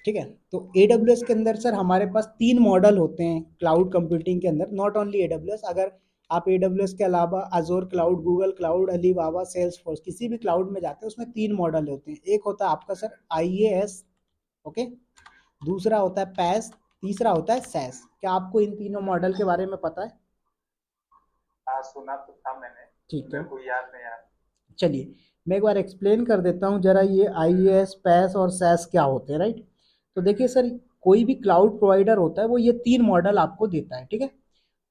ठीक है। तो AWS के अंदर सर हमारे पास 3 मॉडल होते हैं क्लाउड कंप्यूटिंग के अंदर, नॉट ओनली AWS। अगर आप AWS के अलावा Azure cloud, Google cloud, Alibaba, Salesforce किसी भी क्लाउड में जाते हैं उसमें 3 मॉडल होते हैं। एक होता है आपका सर IaaS, ओके, दूसरा होता है पैस, तीसरा होता है सैस। क्या आपको इन तीनों मॉडल के बारे में पता है? हाँ, सुना तो था मैंने, ठीक है, मेरे को याद नहीं आ रहा। चलिए मैं एक बार एक्सप्लेन कर देता हूँ जरा, ये IaaS, पैस और सैस क्या होते हैं, राइट। तो देखिए सर, कोई भी क्लाउड प्रोवाइडर होता है वो ये 3 मॉडल आपको देता है, ठीक है।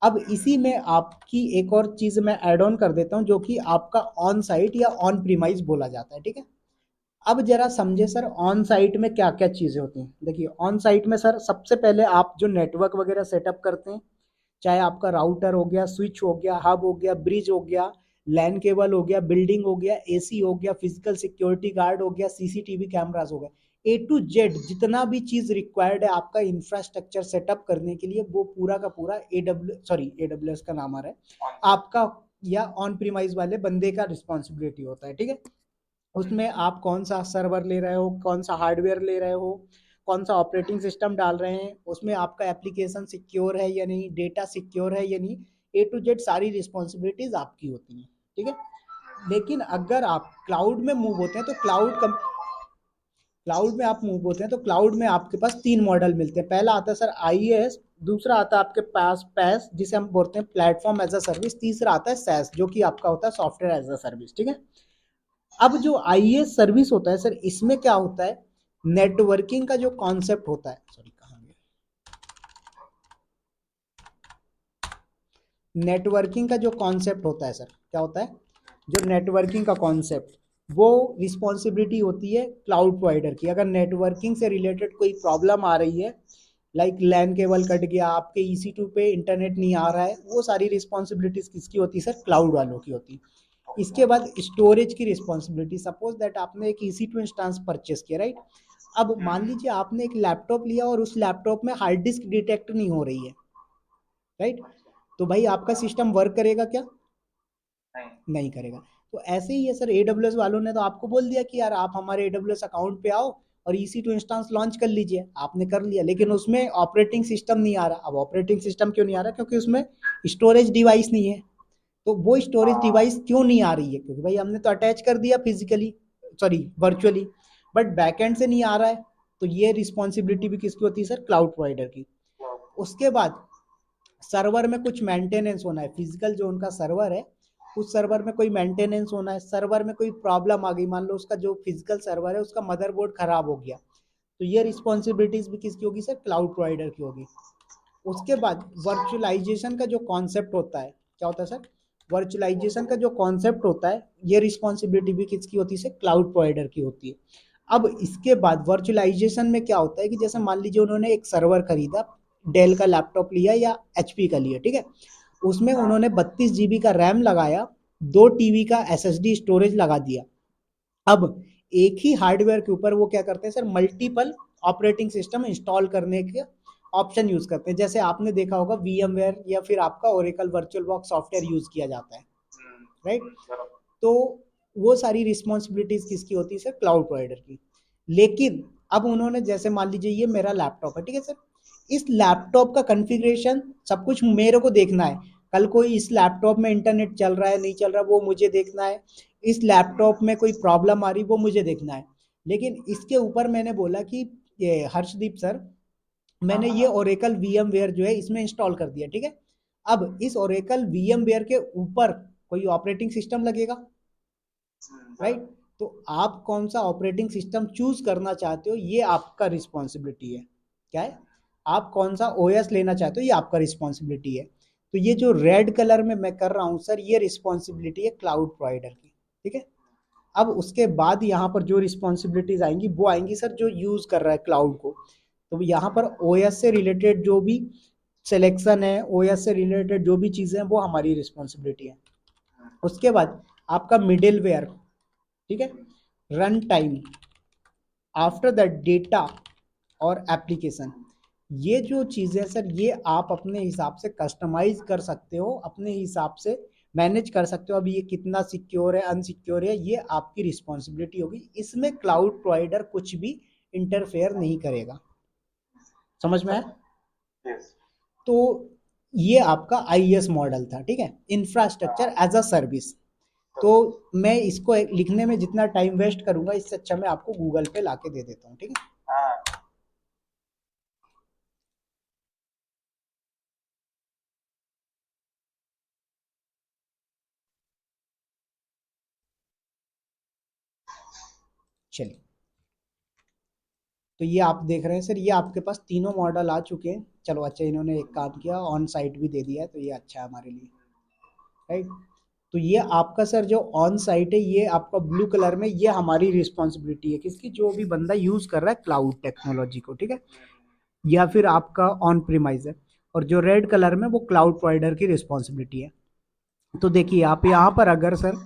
अब इसी में आपकी एक और चीज मैं ऐड ऑन कर देता हूँ जो कि आपका ऑन साइट या ऑन प्रीमाइज बोला जाता है, ठीक है। अब जरा समझे सर, ऑन साइट में क्या क्या चीजें होती हैं। देखिए ऑन साइट में सर सबसे पहले आप जो नेटवर्क वगैरह सेटअप करते हैं, चाहे आपका राउटर हो गया, स्विच हो गया, हब हो गया, ब्रिज हो गया, लैन केबल हो गया, बिल्डिंग हो गया, AC हो गया, फिजिकल सिक्योरिटी गार्ड हो गया, CCTV कैमरास हो गया, A to Z जितना भी चीज रिक्वायर्ड है आपका इंफ्रास्ट्रक्चर सेटअप करने के लिए, वो पूरा का पूरा AWS का नाम आ रहा है ऑन साइट। आपका, या ऑन प्रीमाइज वाले बंदे का रिस्पॉन्सिबिलिटी होता है, ठीक है। उसमें आप कौन सा सर्वर ले रहे हो, कौन सा हार्डवेयर ले रहे हो, कौन सा ऑपरेटिंग सिस्टम डाल रहे हैं, उसमें आपका एप्लीकेशन सिक्योर है या नहीं, डेटा सिक्योर है या नहीं, A to Z सारी रिस्पॉन्सिबिलिटीज आपकी होती हैं, ठीक है। लेकिन अगर आप क्लाउड में मूव होते हैं तो क्लाउड में आप मूव होते हैं तो क्लाउड में आपके पास 3 मॉडल मिलते हैं। पहला आता है सर IaaS, दूसरा आता है आपके पास पैस जिसे हम बोलते हैं प्लेटफॉर्म एज अ सर्विस, तीसरा आता है SaaS जो कि आपका होता है सॉफ्टवेयर एज अ सर्विस, ठीक है। अब जो IaaS सर्विस होता है सर, इसमें क्या होता है, नेटवर्किंग का जो कॉन्सेप्ट होता है, सॉरी कहाँ गया, नेटवर्किंग का जो कॉन्सेप्ट होता है सर, क्या होता है, जो नेटवर्किंग का कॉन्सेप्ट, वो रिस्पॉन्सिबिलिटी होती है क्लाउड प्रोवाइडर की। अगर नेटवर्किंग से रिलेटेड कोई प्रॉब्लम आ रही है, लाइक लैन केबल कट गया, आपके EC2 पे इंटरनेट नहीं आ रहा है, वो सारी रिस्पॉन्सिबिलिटीज किसकी होती है सर, क्लाउड वालों की होती है। इसके बाद स्टोरेज की रिस्पॉन्सिबिलिटी, सपोज दैट आपने एक EC2 इंस्टांस परचेस किया, राइट। अब मान लीजिए आपने एक लैपटॉप लिया और उस लैपटॉप में हार्ड डिस्क डिटेक्ट नहीं हो रही है, राइट। अच्छा। तो भाई आपका सिस्टम वर्क करेगा क्या? नहीं। नहीं करेगा। तो ऐसे ही है सर, AWS वालों ने तो आपको बोल दिया कि यार आप हमारे AWS अकाउंट पे आओ और EC2 इंस्टांस लॉन्च कर लीजिए, आपने कर लिया, लेकिन उसमें ऑपरेटिंग सिस्टम नहीं आ रहा। अब ऑपरेटिंग सिस्टम क्यों नहीं आ रहा? क्योंकि उसमें स्टोरेज डिवाइस नहीं है। तो वो स्टोरेज हाँ। डिवाइस क्यों नहीं आ रही है? क्योंकि भाई हमने तो अटैच कर दिया physically, sorry virtually, but backend से नहीं आ रहा है। तो ये रिस्पॉन्सिबिलिटी भी किसकी होती है सर? क्लाउड प्रोवाइडर की। क्लाउड। उसके बाद सर्वर में कुछ मेंटेनेंस होना है, फिजिकल जो उनका सर्वर है उस सर्वर में कोई मेंटेनेंस होना है। सर्वर में कोई प्रॉब्लम आ गई, मान लो उसका जो फिजिकल सर्वर है उसका मदरबोर्ड खराब हो गया, तो ये रिस्पॉन्सिबिलिटीज भी किसकी होगी सर? क्लाउड प्रोवाइडर की होगी। उसके ओके। बाद वर्चुअलाइजेशन का जो कॉन्सेप्ट होता है, क्या होता है सर? वर्चुअलाइजेशन का जो कॉन्सेप्ट होता है, ये रिस्पॉन्सिबिलिटी भी किसकी होती है? क्लाउड प्रोवाइडर की होती है। अब इसके बाद वर्चुअलाइजेशन में क्या होता है कि जैसे मान लीजिए उन्होंने एक सर्वर खरीदा, डेल का लैपटॉप लिया या HP का लिया, ठीक है। उसमें हाँ। उन्होंने 32 GB का रैम लगाया, 2 TB का SSD स्टोरेज लगा दिया। अब एक ही हार्डवेयर के ऊपर वो क्या करते हैं sir, multiple operating system install करने के ऑप्शन यूज करते हैं। जैसे आपने देखा होगा VMware या फिर आपका Oracle virtual box software use किया जाता है, राइट। बराबर। तो वो सारी रिस्पॉन्सिबिलिटीज किसकी होती है सर? क्लाउड प्रोवाइडर की। लेकिन अब उन्होंने, जैसे मान लीजिए ये मेरा लैपटॉप है, ठीक है सर, इस लैपटॉप का कॉन्फ़िगरेशन सब कुछ मेरे को देखना है। कल कोई इस लैपटॉप में इंटरनेट चल रहा है नहीं चल रहा, वो मुझे देखना है। इस लैपटॉप में कोई प्रॉब्लम आ रही, वो मुझे देखना है। लेकिन इसके ऊपर मैंने बोला कि ये हर्षदीप सर, हाँ, मैंने ये हाँ। ओरेकल VMware जो है इसमें इंस्टॉल कर दिया, ठीक है। अब इस ओरेकल VMware के ऊपर कोई ऑपरेटिंग सिस्टम लगेगा, राइट। बराबर। तो आप कौन सा ऑपरेटिंग सिस्टम चूज करना चाहते हो, ये आपका रिस्पॉन्सिबिलिटी है। क्या है? आप कौन सा OS लेना चाहते हो, ये आपका रिस्पॉन्सिबिलिटी है। तो ये जो रेड कलर में मैं कर रहा हूं सर, ये रिस्पॉन्सिबिलिटी है क्लाउड प्रोवाइडर की, ठीक है। अब उसके बाद यहाँ पर जो रिस्पॉन्सिबिलिटीज आएंगी वो आएंगी सर जो यूज कर रहा है क्लाउड को। तो यहाँ पर OS से रिलेटेड जो भी सिलेक्शन है, OS से रिलेटेड जो भी चीजें हैं, वो हमारी रिस्पॉन्सिबिलिटी है। उसके बाद आपका मिडिल वेयर, ठीक है, run time, after that data और एप्लीकेशन, ये जो चीज़ें सर, ये आप अपने हिसाब से कस्टमाइज कर सकते हो, अपने हिसाब से मैनेज कर सकते हो। अभी ये कितना सिक्योर है, अनसिक्योर है, ये आपकी रिस्पॉन्सिबिलिटी होगी। इसमें क्लाउड प्रोवाइडर कुछ भी इंटरफेयर नहीं करेगा। समझ में आया? यस। तो ये आपका आईएस मॉडल था, ठीक है, इंफ्रास्ट्रक्चर एज अ सर्विस। तो मैं इसको लिखने में जितना टाइम वेस्ट करूंगा, इससे अच्छा मैं आपको गूगल पे लाके दे देता हूँ, ठीक है। हाँ। चलिए, तो ये आप देख रहे हैं सर, ये आपके पास तीनों मॉडल आ चुके हैं। चलो अच्छा, इन्होंने एक काम किया, ऑन साइट भी दे दिया है, तो ये अच्छा है हमारे लिए, राइट। तो ये आपका सर जो ऑन साइट है, ये आपका ब्लू कलर में, ये हमारी रिस्पॉन्सिबिलिटी है, किसकी, जो भी बंदा यूज कर रहा है क्लाउड टेक्नोलॉजी को, ठीक है, या फिर आपका ऑन प्रीमाइज है। और जो रेड कलर में, वो क्लाउड प्रोवाइडर की रिस्पॉन्सिबिलिटी है। तो देखिए, आप यहाँ पर अगर सर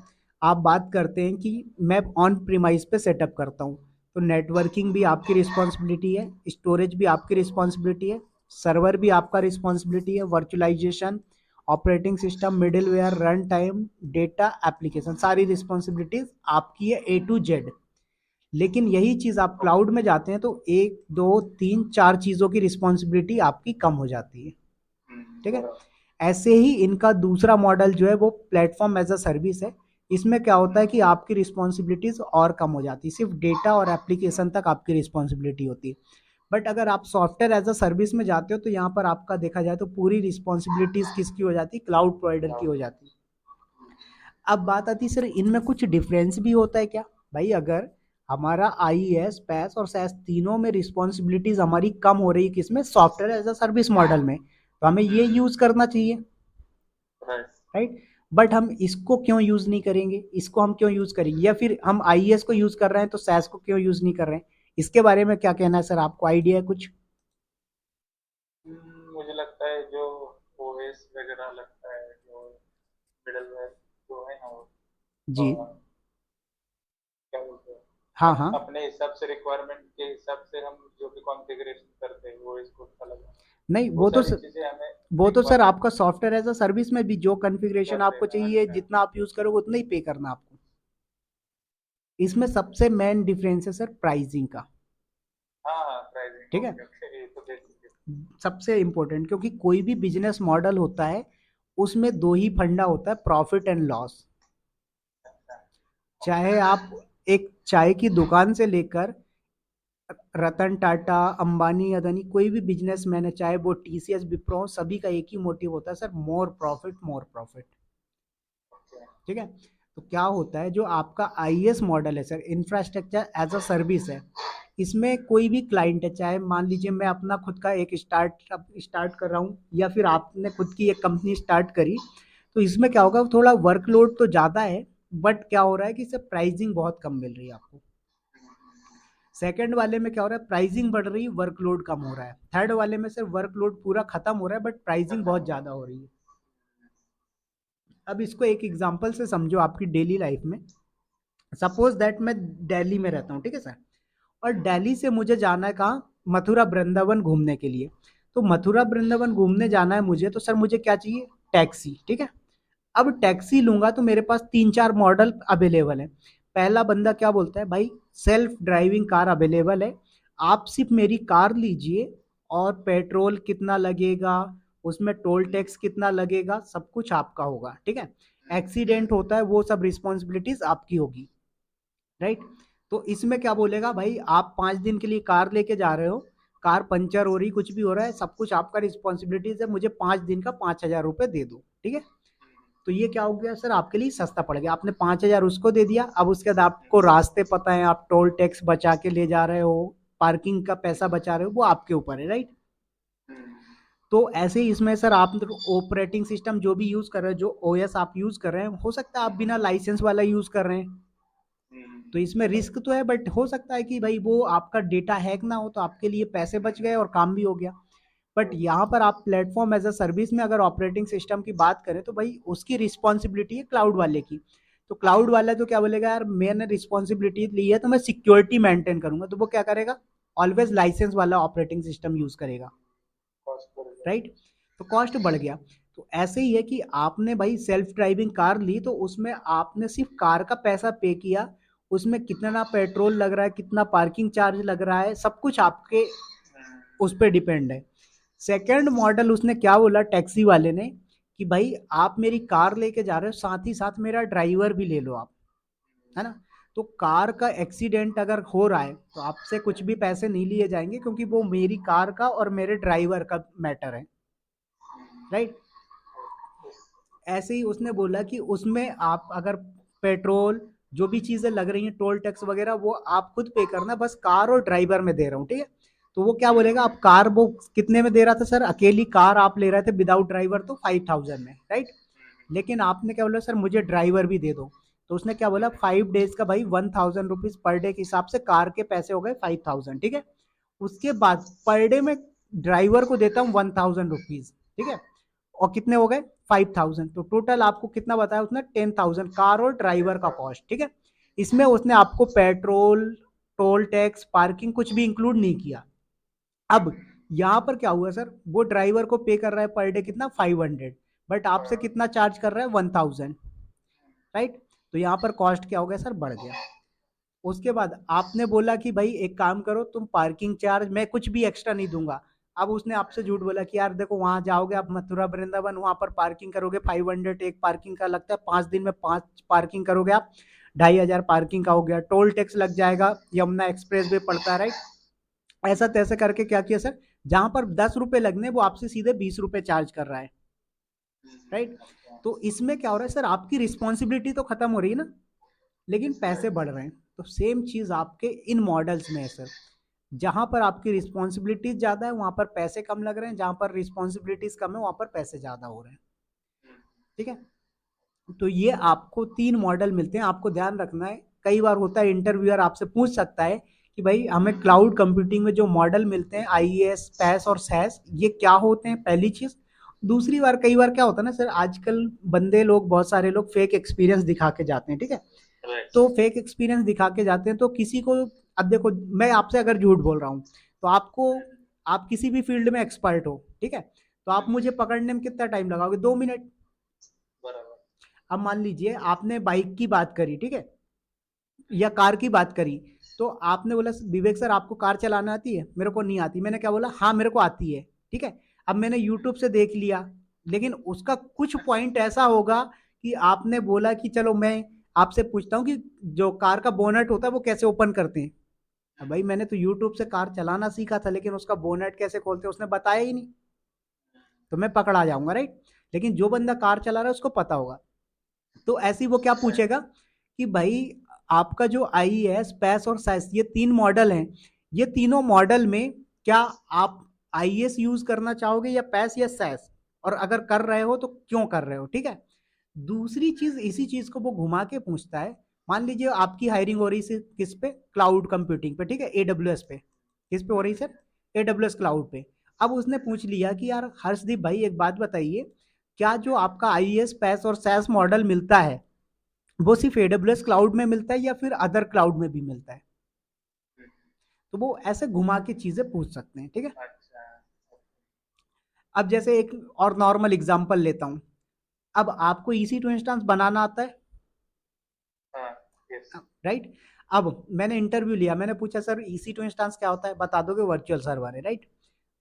आप बात करते हैं कि मैं ऑन प्रीमाइज पे सेटअप करता हूँ, तो नेटवर्किंग भी आपकी रिस्पॉन्सिबिलिटी है, स्टोरेज भी आपकी रिस्पॉन्सिबिलिटी है, सर्वर भी आपका रिस्पॉन्सिबिलिटी है, virtualisation, operating system, middleware, run time, data, application, सारी रिस्पॉन्सिबिलिटीज आपकी है ए टू जेड। लेकिन यही चीज आप क्लाउड में जाते हैं, तो एक दो तीन चार चीजों की रिस्पॉन्सिबिलिटी आपकी कम हो जाती है, ठीक है। ऐसे ही इनका दूसरा मॉडल जो है, वो प्लेटफॉर्म एज अ सर्विस है। इसमें क्या होता है कि आपकी रिस्पॉन्सिबिलिटीज और कम हो जाती है, सिर्फ डेटा और एप्लीकेशन तक आपकी रिस्पॉन्सिबिलिटी होती है। बट अगर आप सॉफ्टवेयर एज अ सर्विस में जाते हो, तो यहाँ पर आपका देखा जाए तो पूरी रिस्पॉन्सिबिलिटीज किसकी हो जाती है, क्लाउड प्रोवाइडर की हो जाती है। अब बात आती है सर, इनमें कुछ डिफरेंस भी होता है क्या? भाई अगर हमारा आईएएस, पैस और सैस तीनों में रिस्पॉन्सिबिलिटीज हमारी कम हो रही है, किसमें, software as a service model में, तो हमें ये यूज करना चाहिए, राइट। बट हम इसको क्यों यूज नहीं करेंगे, इसको हम क्यों यूज करेंगे, या फिर हम आईएएस को यूज कर रहे हैं तो सैस को क्यों यूज नहीं कर रहे हैं? इसके बारे में क्या कहना है सर, आपको आइडिया है कुछ? मुझे लगता है जो ओएस वगैरह लगता है, जो मिडलवेयर जो है ना वो, जी। क्या बोलते हैं, हाँ हाँ। अपने हिसाब से रिक्वायरमेंट के हिसाब से हम जो भी कॉन्फ़िगरेशन करते हैं वो इसको अच्छा लगा, नहीं, वो सारी चीजें हमें वो तो सर रिक्वायरमेंट आपका सॉफ्टवेयर एज अ सर्विस में भी जो कॉन्फ़िगरेशन कर आपको देना। चाहिए, अच्छा। जितना आप यूज करोगे उतना ही पे करना आपको। इसमें सबसे मेन डिफरेंस है सर प्राइसिंग का, हाँ हाँ, प्राइसिंग, ठीक है। ओके ओके, ये तो बेसिक है। सबसे इंपॉर्टेंट, क्योंकि कोई भी बिजनेस मॉडल होता है, उसमें दो ही फंडा होता है, प्रॉफिट एंड लॉस। अच्छा। ओके। चाहे आप एक चाय की दुकान से लेकर रतन टाटा, अंबानी, अदानी, कोई भी बिजनेसमैन है, चाहे वो टीसीएस, विप्रो, सभी का एक ही मोटिव होता है sir, more profit, more profit, okay. ठीक है। तो क्या होता है, जो आपका आईएस मॉडल है sir, infrastructure as a service है, इसमें कोई भी क्लाइंट है, चाहे मान लीजिए मैं अपना खुद का एक स्टार्टअप स्टार्ट कर रहा हूँ, या फिर आपने खुद की एक कंपनी स्टार्ट करी, तो इसमें क्या होगा, थोड़ा वर्कलोड तो ज़्यादा है, बट क्या हो रहा है कि इससे प्राइसिंग बहुत कम मिल रही है आपको। सेकंड वाले में क्या हो रहा है, प्राइसिंग बढ़ रही है, वर्कलोड कम हो रहा है। थर्ड वाले में सर वर्कलोड पूरा खत्म हो रहा है, बट प्राइसिंग बहुत ज़्यादा हो रही है। अब इसको एक एग्जांपल से समझो आपकी डेली लाइफ में। सपोज दैट मैं दिल्ली में रहता हूँ, ठीक है सर, और दिल्ली से मुझे जाना है कहाँ, मथुरा वृंदावन घूमने के लिए। तो मथुरा वृंदावन घूमने जाना है मुझे, तो सर मुझे क्या चाहिए, टैक्सी, ठीक है। अब टैक्सी लूंगा तो मेरे पास तीन चार मॉडल अवेलेबल है। पहला बंदा क्या बोलता है, भाई सेल्फ ड्राइविंग कार अवेलेबल है, आप सिर्फ मेरी कार लीजिए, और पेट्रोल कितना लगेगा, उसमें टोल टैक्स कितना लगेगा, सब कुछ आपका होगा, ठीक है। एक्सीडेंट होता है, वो सब रिस्पॉन्सिबिलिटीज आपकी होगी, राइट। तो इसमें क्या बोलेगा, भाई आप 5 दिन के लिए कार लेके जा रहे हो, कार पंचर हो रही, कुछ भी हो रहा है, सब कुछ आपका रिस्पॉन्सिबिलिटीज है, मुझे 5 दिन का 5,000 रुपये दे दो, ठीक है। तो ये क्या हो गया सर, आपके लिए सस्ता पड़ गया, आपने 5,000 उसको दे दिया। अब उसके बाद आपको रास्ते पता है, आप टोल टैक्स बचा के ले जा रहे हो, पार्किंग का पैसा बचा रहे हो, वो आपके ऊपर है, राइट। तो ऐसे ही इसमें सर आप ऑपरेटिंग सिस्टम जो भी यूज कर रहे हो, जो ओएस आप यूज कर रहे हैं, हो सकता है आप बिना लाइसेंस वाला यूज कर रहे हैं, तो इसमें रिस्क तो है, बट हो सकता है कि भाई वो आपका डेटा हैक ना हो, तो आपके लिए पैसे बच गए और काम भी हो गया। बट यहाँ पर आप प्लेटफॉर्म एज अ सर्विस में अगर ऑपरेटिंग सिस्टम की बात करें, तो भाई उसकी रिस्पॉन्सिबिलिटी है क्लाउड वाले की। तो क्लाउड वाला तो क्या बोलेगा, यार मैंने रिस्पॉन्सिबिलिटी ली है, तो मैं सिक्योरिटी मेंटेन करूंगा, तो वो क्या करेगा, ऑलवेज लाइसेंस वाला ऑपरेटिंग सिस्टम यूज करेगा, राइट। तो कॉस्ट बढ़ गया। तो ऐसे ही है कि आपने भाई सेल्फ ड्राइविंग कार ली, तो उसमें आपने सिर्फ कार का पैसा पे किया, उसमें कितना पेट्रोल लग रहा है, कितना पार्किंग चार्ज लग रहा है, सब कुछ आपके उस पर डिपेंड है। सेकंड मॉडल उसने क्या बोला टैक्सी वाले ने कि भाई आप मेरी कार लेके जा रहे हो, साथ ही साथ मेरा ड्राइवर भी ले लो आप, है ना। तो कार का एक्सीडेंट अगर हो रहा है तो आपसे कुछ भी पैसे नहीं लिए जाएंगे, क्योंकि वो मेरी कार का और मेरे ड्राइवर का मैटर है, राइट। ऐसे ही उसने बोला कि उसमें आप अगर पेट्रोल जो भी चीजें लग रही हैं, टोल टैक्स वगैरह, वो आप खुद पे करना, बस कार और ड्राइवर में दे रहा हूँ, ठीक है। तो वो क्या बोलेगा, आप कार वो कितने में दे रहा था सर, अकेली कार आप ले रहे थे विदाउट ड्राइवर तो 5,000 में, राइट। लेकिन आपने क्या बोला, सर मुझे ड्राइवर भी दे दो। तो उसने क्या बोला, 5 डेज का भाई 1,000 रुपीज पर डे के हिसाब से कार के पैसे हो गए 5,000, ठीक है। उसके बाद पर डे में ड्राइवर को देता हूँ 1,000 रुपीज, ठीक है। और कितने हो गए 5,000, तो टोटल आपको कितना बताया उसने, 10,000 कार और ड्राइवर का कॉस्ट, ठीक है। इसमें उसने आपको पेट्रोल, टोल टैक्स, पार्किंग कुछ भी इंक्लूड नहीं किया। अब यहाँ पर क्या हुआ सर, वो ड्राइवर को पे कर रहा है पर डे कितना 500, बट आपसे कितना चार्ज कर रहा है 1,000, राइट। तो यहाँ पर कॉस्ट क्या हो गया सर, बढ़ गया। उसके बाद आपने बोला कि भाई एक काम करो तुम, पार्किंग चार्ज मैं कुछ भी एक्स्ट्रा नहीं दूंगा। अब उसने आपसे झूठ बोला कि यार देखो वहां जाओगे आप मथुरा वृंदावन, वहां पर पार्किंग करोगे 500 एक पार्किंग का लगता है, 5 दिन में 5 पार्किंग करोगे आप, 2,500 पार्किंग का हो गया, टोल टैक्स लग जाएगा, यमुना एक्सप्रेस वे पड़ता है, राइट। ऐसा तैसे करके क्या किया सर, जहां पर 10 रुपए लगने वो आपसे सीधे 20 रुपए चार्ज कर रहा है, राइट। तो इसमें क्या हो रहा है सर, आपकी रिस्पॉन्सिबिलिटी तो खत्म हो रही है ना, लेकिन पैसे बढ़ रहे हैं। तो सेम चीज आपके इन मॉडल्स में है सर, जहां पर आपकी रिस्पॉन्सिबिलिटीज ज्यादा है वहां पर पैसे कम लग रहे हैं, जहां पर रिस्पॉन्सिबिलिटीज कम है वहां पर पैसे ज्यादा हो रहे हैं, ठीक है। तो ये आपको 3 मॉडल मिलते हैं, आपको ध्यान रखना है। कई बार होता है इंटरव्यूअर आपसे पूछ सकता है कि भाई हमें क्लाउड कंप्यूटिंग में जो मॉडल मिलते हैं आईएएस, पैस और सैस, ये क्या होते हैं, पहली चीज। दूसरी बार कई बार क्या होता है ना सर, आजकल बंदे लोग, बहुत सारे लोग फेक एक्सपीरियंस दिखा के जाते हैं, ठीक है। तो फेक एक्सपीरियंस दिखा के जाते हैं तो किसी को, अब देखो मैं आपसे अगर झूठ बोल रहा हूँ तो आपको, आप किसी भी फील्ड में एक्सपर्ट हो, ठीक है, तो आप मुझे पकड़ने में कितना टाइम लगाओगे, 2 मिनट। अब मान लीजिए आपने बाइक की बात करी, ठीक है, या कार की बात करी, तो आपने बोला विवेक सर आपको कार चलाना आती है, मेरे को नहीं आती, मैंने क्या बोला, हाँ मेरे को आती है, ठीक है। अब मैंने यूट्यूब से देख लिया, लेकिन उसका कुछ पॉइंट ऐसा होगा कि आपने बोला कि चलो मैं आपसे पूछता हूँ कि जो कार का बोनट होता है वो कैसे ओपन करते हैं। अब भाई मैंने तो यूट्यूब से कार चलाना सीखा था, लेकिन उसका बोनट कैसे खोलते हैं उसने बताया ही नहीं, तो मैं पकड़ा जाऊंगा, राइट। लेकिन जो बंदा कार चला रहा है उसको पता होगा। तो ऐसी वो क्या पूछेगा कि भाई आपका जो आईएएस, पैस और सैस, ये 3 मॉडल हैं, ये तीनों मॉडल में क्या आप आईएएस यूज करना चाहोगे या पैस या सैस, और अगर कर रहे हो तो क्यों कर रहे हो, ठीक है। दूसरी चीज, इसी चीज को वो घुमा के पूछता है, मान लीजिए आपकी हायरिंग हो रही है किस पे, क्लाउड कंप्यूटिंग पे, ठीक है, एडब्ल्यूएस पे। किस पे हो रही सर, एडब्ल्यूएस क्लाउड पे। अब उसने पूछ लिया कि यार हर्षदीप भाई एक बात बताइए, क्या जो आपका आईएएस, पैस और सैस मॉडल मिलता है वो सिर्फ एडब्ल्यूएस क्लाउड में मिलता है या फिर अदर क्लाउड में भी मिलता है। तो वो ऐसे घुमा के चीजें पूछ सकते हैं, ठीक है। अब जैसे एक और नॉर्मल एग्जांपल लेता हूं, अब आपको ईसी टू इंस्टेंस बनाना आता है, राइट। अब मैंने इंटरव्यू लिया, मैंने पूछा सर ईसी टू इंस्टेंस क्या होता है, बता दोगे, वर्चुअल सर्वर है, राइट।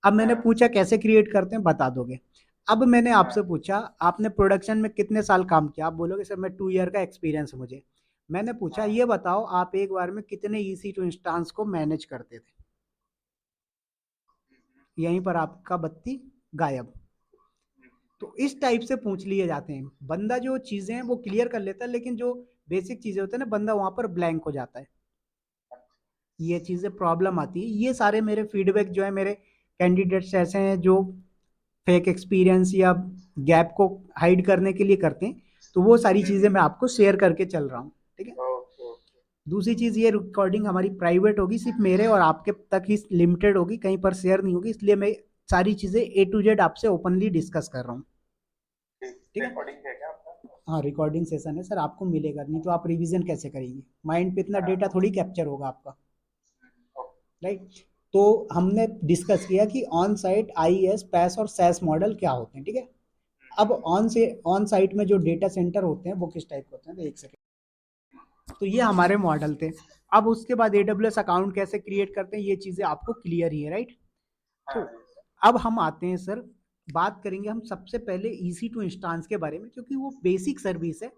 अब मैंने पूछा कैसे क्रिएट करते हैं, बता दोगे। अब मैंने आपसे पूछा आपने प्रोडक्शन में कितने साल काम किया, आप बोलोगे सर मैं 2 ईयर का एक्सपीरियंस है मुझे। मैंने पूछा ये बताओ आप एक बार में कितने ईसी टू इंस्टांस को मैनेज करते थे, यहीं पर आपका बत्ती गायब। तो इस टाइप से पूछ लिए जाते हैं, बंदा जो चीजें हैं वो क्लियर कर लेता है, लेकिन जो बेसिक चीजें होती है ना, बंदा वहां पर ब्लैंक हो जाता है, ये चीजें प्रॉब्लम आती है। ये सारे मेरे फीडबैक जो है, मेरे कैंडिडेट्स ऐसे हैं जो फेक एक्सपीरियंस या गैप को हाइड करने के लिए करते हैं, तो वो सारी चीजें मैं आपको शेयर करके चल रहा हूँ, ठीक है। दूसरी चीज, ये रिकॉर्डिंग हमारी प्राइवेट होगी, सिर्फ मेरे और आपके तक ही लिमिटेड होगी, कहीं पर शेयर नहीं होगी, इसलिए मैं सारी चीजें ए टू जेड आपसे ओपनली डिस्कस कर रहा हूँ, ठीक है। हाँ रिकॉर्डिंग सेशन है सर, आपको मिलेगा, नहीं तो आप रिवीजन कैसे करेंगे, माइंड पे इतना डेटा थोड़ी कैप्चर होगा आपका, राइट। तो हमने डिस्कस किया कि ऑन साइट आईएएस, पैस और सैस मॉडल क्या होते हैं, ठीक है। अब ऑन साइट में जो डेटा सेंटर होते हैं वो किस टाइप के होते हैं, तो एक सेकंड। तो ये हमारे मॉडल थे। अब उसके बाद AWS अकाउंट कैसे क्रिएट करते हैं, ये चीज़ें आपको क्लियर ही है, राइट। हाँ तो जी सर। अब हम आते हैं सर, बात करेंगे हम सबसे पहले EC2 इंस्टांस के बारे में, क्योंकि वो बेसिक सर्विस है।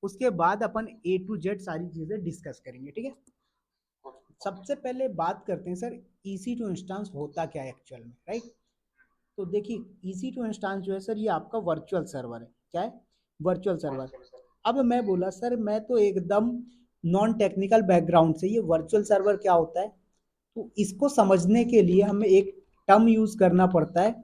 उसके बाद अपन A to Z सारी चीज़ें डिस्कस करेंगे, ठीक है। सबसे पहले बात करते हैं सर, EC2 इंस्टांस होता क्या है एक्चुअल में, राइट। तो देखिए EC2 इंस्टांस जो है सर, ये आपका वर्चुअल सर्वर है। क्या है? Virtual server. Virtual sir. अब मैं बोला सर, मैं तो एकदम नॉन टेक्निकल बैकग्राउंड से, ये वर्चुअल सर्वर क्या होता है, तो इसको समझने के लिए हमें एक टर्म यूज करना पड़ता है।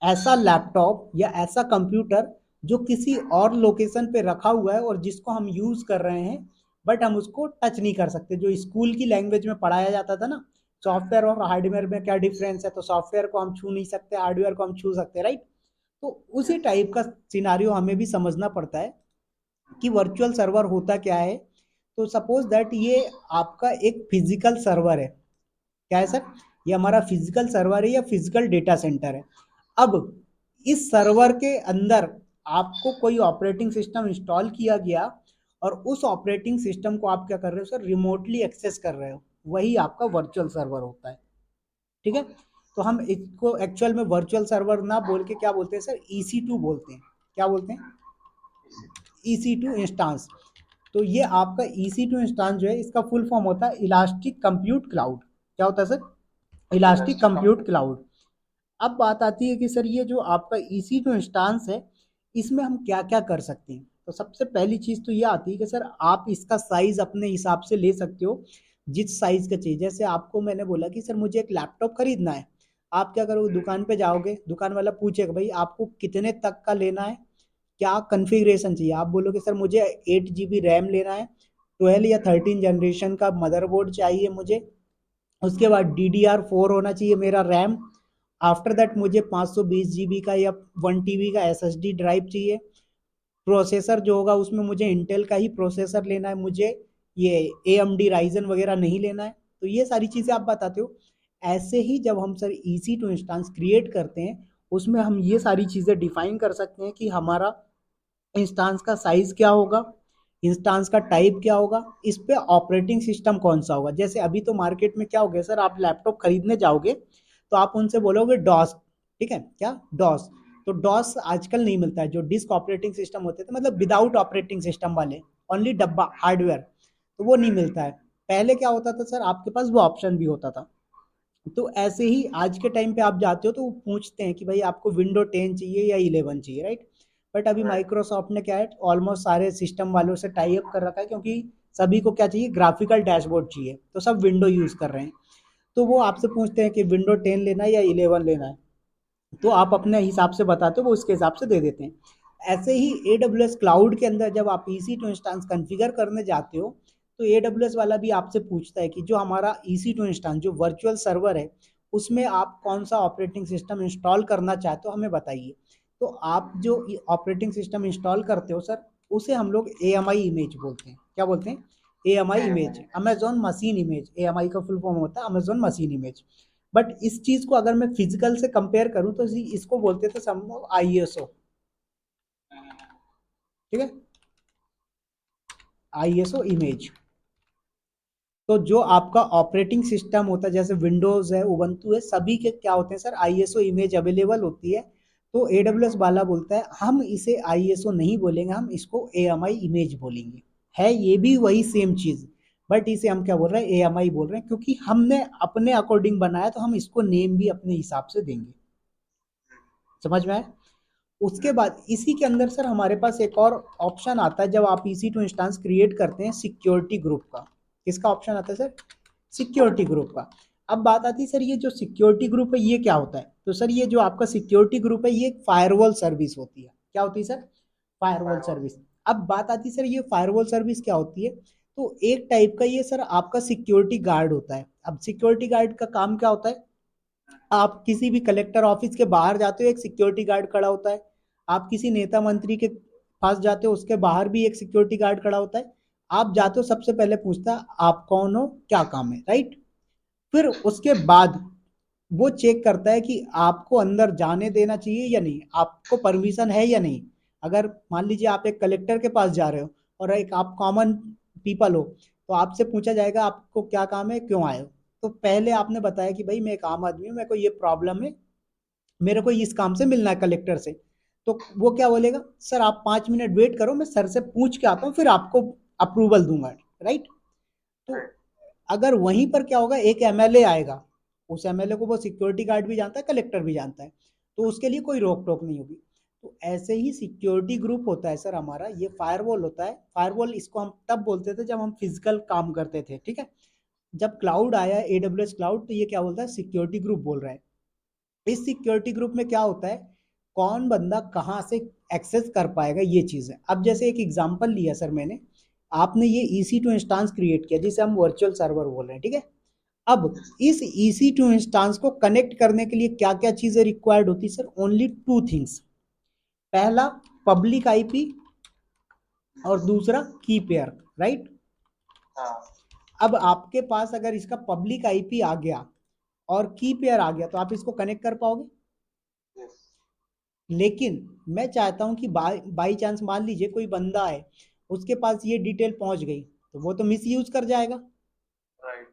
ऐसा लैपटॉप या ऐसा कंप्यूटर जो किसी और लोकेशन पे रखा हुआ है और जिसको हम यूज कर रहे हैं, बट हम उसको टच नहीं कर सकते। जो स्कूल की लैंग्वेज में पढ़ाया जाता था ना, सॉफ्टवेयर और हार्डवेयर में क्या डिफरेंस है, तो सॉफ्टवेयर को हम छू नहीं सकते, हार्डवेयर को हम छू सकते, राइट। तो उसी यस टाइप का सिनारियो हमें भी समझना पड़ता है कि वर्चुअल सर्वर होता क्या है। तो सपोज दैट ये आपका एक फिजिकल सर्वर है। क्या है सर? ये हमारा फिजिकल सर्वर है या फिजिकल डेटा सेंटर है। अब इस सर्वर के अंदर आपको कोई ऑपरेटिंग सिस्टम इंस्टॉल किया गया, और उस ऑपरेटिंग सिस्टम को आप क्या कर रहे हो सर, रिमोटली एक्सेस कर रहे हो, वही आपका वर्चुअल सर्वर होता है, ठीक है। तो हम इसको एक्चुअल में वर्चुअल सर्वर ना बोल के क्या बोलते हैं सर, EC2 बोलते हैं। क्या बोलते हैं? इसी। EC2 instance. तो ये आपका EC2 इंस्टांस जो है, इसका फुल फॉर्म होता है इलास्टिक कंप्यूट क्लाउड। क्या होता है sir? Elastic elastic compute compute. Cloud. अब बात आती है कि सर ये जो आपका EC2 इंस्टांस है, इसमें हम क्या क्या कर सकते हैं। तो सबसे पहली चीज तो ये आती है कि सर आप इसका साइज अपने हिसाब से ले सकते हो, जिस साइज का चाहिए। जैसे आपको मैंने बोला कि सर मुझे एक लैपटॉप खरीदना है, आप क्या करोगे, दुकान पे जाओगे, दुकान वाला पूछेगा भाई आपको कितने तक का लेना है, क्या कन्फिग्रेशन चाहिए। आप बोलोगे सर मुझे 8 GB रैम लेना है, 12 या 13 जनरेशन का मदरबोर्ड चाहिए मुझे, उसके बाद DDR4 होना चाहिए मेरा रैम, आफ्टर दैट मुझे 520 GB का या 1 TB का SSD ड्राइव चाहिए। प्रोसेसर जो होगा उसमें मुझे इंटेल का ही प्रोसेसर लेना है, मुझे ये AMD राइजन वगैरह नहीं लेना है। तो ये सारी चीज़ें आप बताते हो। ऐसे ही जब हम सर EC2 इंस्टांस क्रिएट करते हैं, उसमें हम ये सारी चीज़ें डिफाइन कर सकते हैं कि हमारा इंस्टांस का साइज क्या होगा, इंस्टांस का टाइप क्या होगा, इस पे ऑपरेटिंग सिस्टम कौन सा होगा। जैसे अभी तो मार्केट में क्या हो गया सर, आप लैपटॉप खरीदने जाओगे तो आप उनसे बोलोगे डॉस, ठीक है, क्या डॉस। तो डॉस आजकल नहीं मिलता है, जो डिस्क ऑपरेटिंग सिस्टम होते थे, मतलब विदाउट ऑपरेटिंग सिस्टम वाले, ओनली डब्बा हार्डवेयर, तो वो नहीं मिलता है। पहले क्या होता था सर, आपके पास वो ऑप्शन भी होता था। तो ऐसे ही आज के टाइम पे आप जाते हो तो वो पूछते हैं कि भाई आपको विंडो 10 चाहिए या 11 चाहिए, राइट। बट अभी राइट। माइक्रोसॉफ्ट ने क्या है, ऑलमोस्ट सारे सिस्टम वालों से टाई अप कर रखा है, क्योंकि सभी को क्या चाहिए, ग्राफिकल डैशबोर्ड चाहिए, तो सब विंडो यूज कर रहे हैं। तो वो आपसे पूछते हैं कि विंडो 10 लेना है या 11 लेना है, तो आप अपने हिसाब से बताते हो, वो उसके हिसाब से दे देते हैं। ऐसे ही AWS क्लाउड के अंदर जब आप EC2 इंस्टांस कॉन्फ़िगर करने जाते हो, तो AWS वाला भी आपसे पूछता है कि जो हमारा EC2 इंस्टांस जो वर्चुअल सर्वर है, उसमें आप कौन सा ऑपरेटिंग सिस्टम इंस्टॉल करना चाहते हो, हमें बताइए। तो आप जो ऑपरेटिंग सिस्टम इंस्टॉल करते हो सर, उसे हम लोग AMI इमेज बोलते हैं। क्या बोलते हैं? AMI image, image. Amazon machine image. AMI का फुल फॉर्म होता है अमेजोन मशीन इमेज। बट इस चीज को अगर मैं फिजिकल से कंपेयर करूं तो इसको बोलते थे सब ISO, ठीक है, ISO इमेज। तो जो आपका ऑपरेटिंग सिस्टम होता है, जैसे विंडोज है, उबंटू है, सभी के क्या होते हैं सर, ISO इमेज अवेलेबल होती है। तो AWS वाला बोलता है हम इसे ISO नहीं बोलेंगे, हम इसको AMI इमेज बोलेंगे। है ये भी वही सेम चीज, बट इसे हम क्या बोल रहे हैं, AMI बोल रहे हैं, क्योंकि हमने अपने अकॉर्डिंग बनाया, तो हम इसको नेम भी अपने हिसाब से देंगे। समझ में आए? उसके बाद इसी के अंदर सर हमारे पास एक और ऑप्शन आता है, जब आप EC2 इंस्टांस क्रिएट करते हैं, सिक्योरिटी ग्रुप का। किसका ऑप्शन आता है sir? Security security group. Group का। अब बात आती है सर, ये जो सिक्योरिटी ग्रुप है ये क्या होता है। तो सर ये जो आपका सिक्योरिटी ग्रुप है, ये फायरवॉल सर्विस होती है। क्या होती है सर? Firewall firewall. सर्विस। अब बात आती है सर, ये फायरवॉल सर्विस क्या होती है। तो एक टाइप का ये सर आपका सिक्योरिटी गार्ड होता है। अब सिक्योरिटी गार्ड का काम क्या होता है, आप किसी भी कलेक्टर ऑफिस के बाहर जाते हो, एक सिक्योरिटी गार्ड खड़ा होता है। आप किसी नेता मंत्री के पास जाते हो, उसके बाहर भी एक सिक्योरिटी गार्ड खड़ा होता है। आप जाते हो, सबसे पहले पूछता है आप कौन हो, क्या काम है, राइट। फिर उसके बाद वो चेक करता है कि आपको अंदर जाने देना चाहिए या नहीं, आपको परमिशन है या नहीं। अगर मान लीजिए आप एक कलेक्टर के पास जा रहे हो और एक आप कॉमन पीपल हो, तो आपसे पूछा जाएगा आपको क्या काम है, क्यों आए हो। तो पहले आपने बताया कि भाई मैं एक आम आदमी हूँ, मेरे को ये प्रॉब्लम है, मेरे को इस काम से मिलना है कलेक्टर से। तो वो क्या बोलेगा, सर आप 5 मिनट वेट करो, मैं सर से पूछ के आता हूँ, फिर आपको अप्रूवल दूंगा, राइट। तो राइट। अगर वहीं पर क्या होगा, एक एमएलए आएगा, उस एमएलए को वो सिक्योरिटी गार्ड भी जानता है, कलेक्टर भी जानता है, तो उसके लिए कोई रोक टोक नहीं होगी। तो ऐसे ही सिक्योरिटी ग्रुप होता है सर हमारा, ये फायरवॉल होता है। फायरवॉल इसको हम तब बोलते थे जब हम फिजिकल काम करते थे, ठीक है। जब क्लाउड आया, एडब्ल्यूएस क्लाउड, तो ये क्या बोलता है, सिक्योरिटी ग्रुप बोल रहा है। इस सिक्योरिटी ग्रुप में क्या होता है, कौन बंदा कहाँ से एक्सेस कर पाएगा, ये चीज़ है। अब जैसे एक एग्जांपल लिया सर मैंने, आपने ये EC2 इंस्टांस क्रिएट किया जिसे हम वर्चुअल सर्वर बोल रहे हैं, ठीक है। अब इस EC2 इंस्टांस को कनेक्ट करने के लिए क्या क्या चीजें रिक्वायर्ड होती है सर, ओनली टू थिंग्स। पहला पब्लिक आईपी, और दूसरा की पेयर, राइट। हाँ। अब आपके पास अगर इसका पब्लिक आईपी आ गया और की पेयर आ गया तो आप इसको कनेक्ट कर पाओगे। यस। लेकिन मैं चाहता हूं कि बाई चांस मान लीजिए कोई बंदा है, उसके पास ये डिटेल पहुंच गई, तो वो तो मिस यूज कर जाएगा। राइट।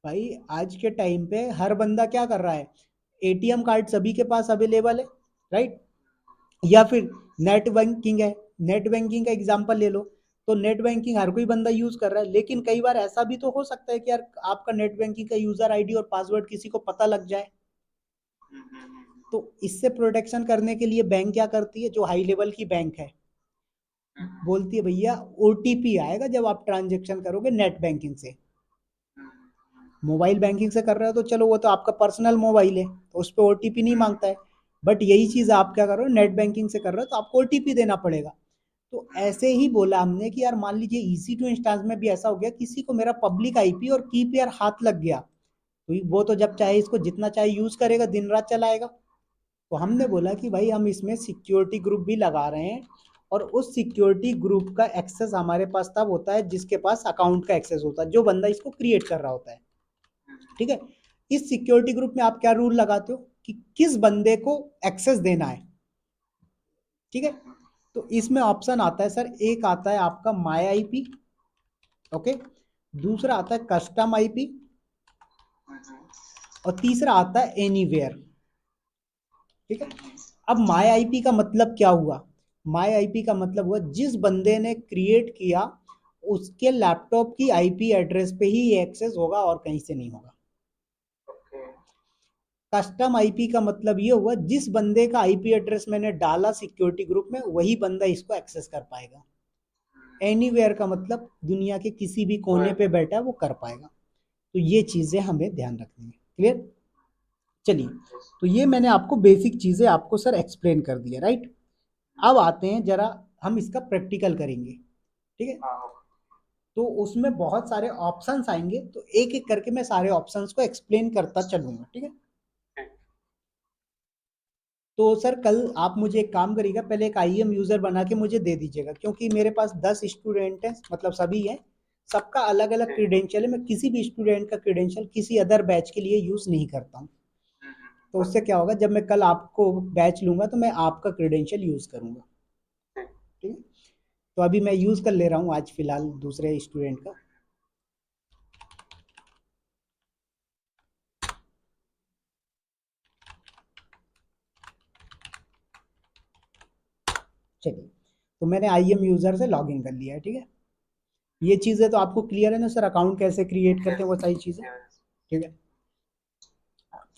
भाई आज के टाइम पे हर बंदा क्या कर रहा है, एटीएम कार्ड सभी के पास अवेलेबल है, राइट। या फिर नेट बैंकिंग है, नेट बैंकिंग का एग्जांपल ले लो, तो नेट बैंकिंग हर कोई बंदा यूज कर रहा है। लेकिन कई बार ऐसा भी तो हो सकता है कि यार आपका नेट बैंकिंग का यूजर आईडी और पासवर्ड किसी को पता लग जाए। तो इससे प्रोटेक्शन करने के लिए बैंक क्या करती है, जो हाई लेवल की बैंक है, बोलती है भैया ओटीपी आएगा जब आप ट्रांजेक्शन करोगे नेट बैंकिंग से। मोबाइल बैंकिंग से कर रहे हो तो चलो वो तो आपका पर्सनल मोबाइल है, तो उस पर ओटीपी नहीं मांगता है। बट यही चीज आप क्या कर रहे हो, नेट बैंकिंग से कर रहे हो, तो आपको ओटीपी देना पड़ेगा। तो ऐसे ही बोला हमने कि यार मान लीजिए EC2 इंस्टांस में भी ऐसा हो गया, किसी को मेरा पब्लिक आईपी और की पेयर हाथ लग गया, तो वो तो जब चाहे इसको जितना चाहे यूज करेगा, दिन रात चलाएगा। तो हमने बोला कि भाई हम इसमें सिक्योरिटी ग्रुप भी लगा रहे हैं, और उस सिक्योरिटी ग्रुप का एक्सेस हमारे पास तब होता है जिसके पास अकाउंट का एक्सेस होता है, जो बंदा इसको क्रिएट कर रहा होता है, ठीक है। इस सिक्योरिटी ग्रुप में आप क्या रूल लगाते हो कि किस बंदे को एक्सेस देना है, ठीक है। तो इसमें ऑप्शन आता है सर, एक आता है आपका माई आईपी, ओके, दूसरा आता है कस्टम आईपी, और तीसरा आता है एनीवेयर, ठीक है। अब माई आईपी का मतलब क्या हुआ, माई आईपी का मतलब हुआ जिस बंदे ने क्रिएट किया उसके लैपटॉप की आईपी एड्रेस पे ही ये एक्सेस होगा और कहीं से नहीं होगा। ओके। कस्टम आईपी का मतलब ये हुआ जिस बंदे का आईपी एड्रेस मैंने डाला सिक्योरिटी ग्रुप में वही बंदा इसको एक्सेस कर पाएगा। एनीवेयर का मतलब दुनिया के किसी भी कोने पे बैठा है वो कर पाएगा। तो ये चीजें हमें ध्यान रखनी है, क्लियर। चलिए, तो ये मैंने आपको बेसिक चीजें आपको सर एक्सप्लेन कर दिया, राइट। अब आते हैं जरा, हम इसका प्रैक्टिकल करेंगे, ठीक है। हाँ। तो उसमें बहुत सारे ऑप्शंस आएंगे, तो एक एक करके मैं सारे ऑप्शंस को एक्सप्लेन करता चलूंगा, ठीक है। ठीक। तो सर कल आप मुझे एक काम करिएगा, पहले एक IAM यूजर बना के मुझे दे दीजिएगा, क्योंकि मेरे पास 10 स्टूडेंट हैं, मतलब सभी हैं, सबका अलग अलग ठीक। क्रीडेंशियल है। मैं किसी भी स्टूडेंट का क्रीडेंशियल किसी अदर बैच के लिए यूज नहीं करता हूँ। तो उससे क्या होगा, जब मैं कल आपको बैच लूंगा तो मैं आपका क्रीडेंशियल यूज करूंगा, ठीक। ठीक है। तो अभी मैं यूज कर ले रहा हूँ आज फिलहाल दूसरे स्टूडेंट का। चलिए, तो मैंने IAM यूजर से लॉग इन कर लिया है, ठीक है। ये चीजें तो आपको क्लियर है ना सर, अकाउंट कैसे क्रिएट करते हैं वो सारी चीजें, यस। ठीक है।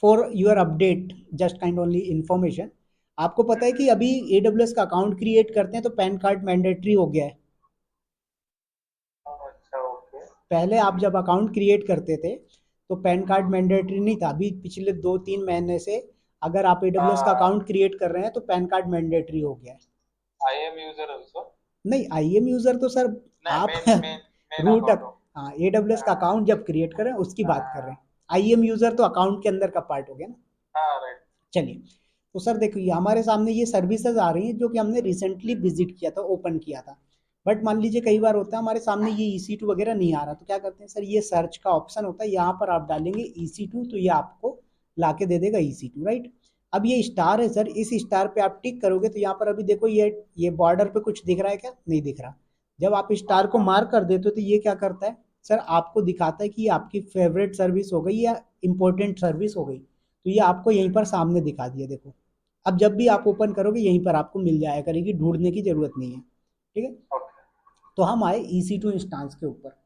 For your update, just kind only information, आपको पता है कि अभी AWS का अकाउंट क्रिएट करते हैं तो पैन कार्ड मैंडेटरी हो गया है। अच्छा। ओके। पहले आप जब अकाउंट क्रिएट करते थे तो पैन कार्ड मैंडेटरी नहीं था, अभी पिछले 2-3 महीने से अगर आप AWS का हाँ। अकाउंट क्रिएट कर रहे हैं तो पैन कार्ड मैंडेटरी हो गया है। IAM user also. नहीं, IAM यूजर तो सर नहीं, आप main main main root, account हो। हाँ AWS का हाँ। अकाउंट जब क्रिएट कर रहे हैं उसकी बात कर रहे हाँ। हैं। IAM यूजर तो अकाउंट के अंदर का पार्ट हो गया ना। हाँ। राइट। चलिए, तो सर देखिए हमारे सामने ये सर्विसेज आ रही हैं जो कि हमने रिसेंटली विजिट किया था, ओपन किया था। बट मान लीजिए कई बार होता है हमारे सामने ये EC2 वगैरह नहीं आ रहा, तो क्या करते हैं सर, ये सर्च का ऑप्शन होता है, यहाँ पर आप डालेंगे EC2 तो ये आपको ला के दे देगा EC2, राइट। अब ये स्टार है सर, इस स्टार पे आप टिक करोगे तो यहाँ पर अभी देखो ये बॉर्डर पे कुछ दिख रहा है क्या, नहीं दिख रहा। जब आप स्टार को मार्क कर देते हो तो ये क्या करता है सर, आपको दिखाता है कि ये आपकी फेवरेट सर्विस हो गई या इंपॉर्टेंट सर्विस हो गई। तो ये आपको यहीं पर सामने दिखा दिया, देखो। अब जब भी आप ओपन करोगे यहीं पर आपको मिल जाया करेगी, ढूंढने की जरूरत नहीं है, ठीक है। ओके। तो हम आए EC2 इंस्टांस के ऊपर।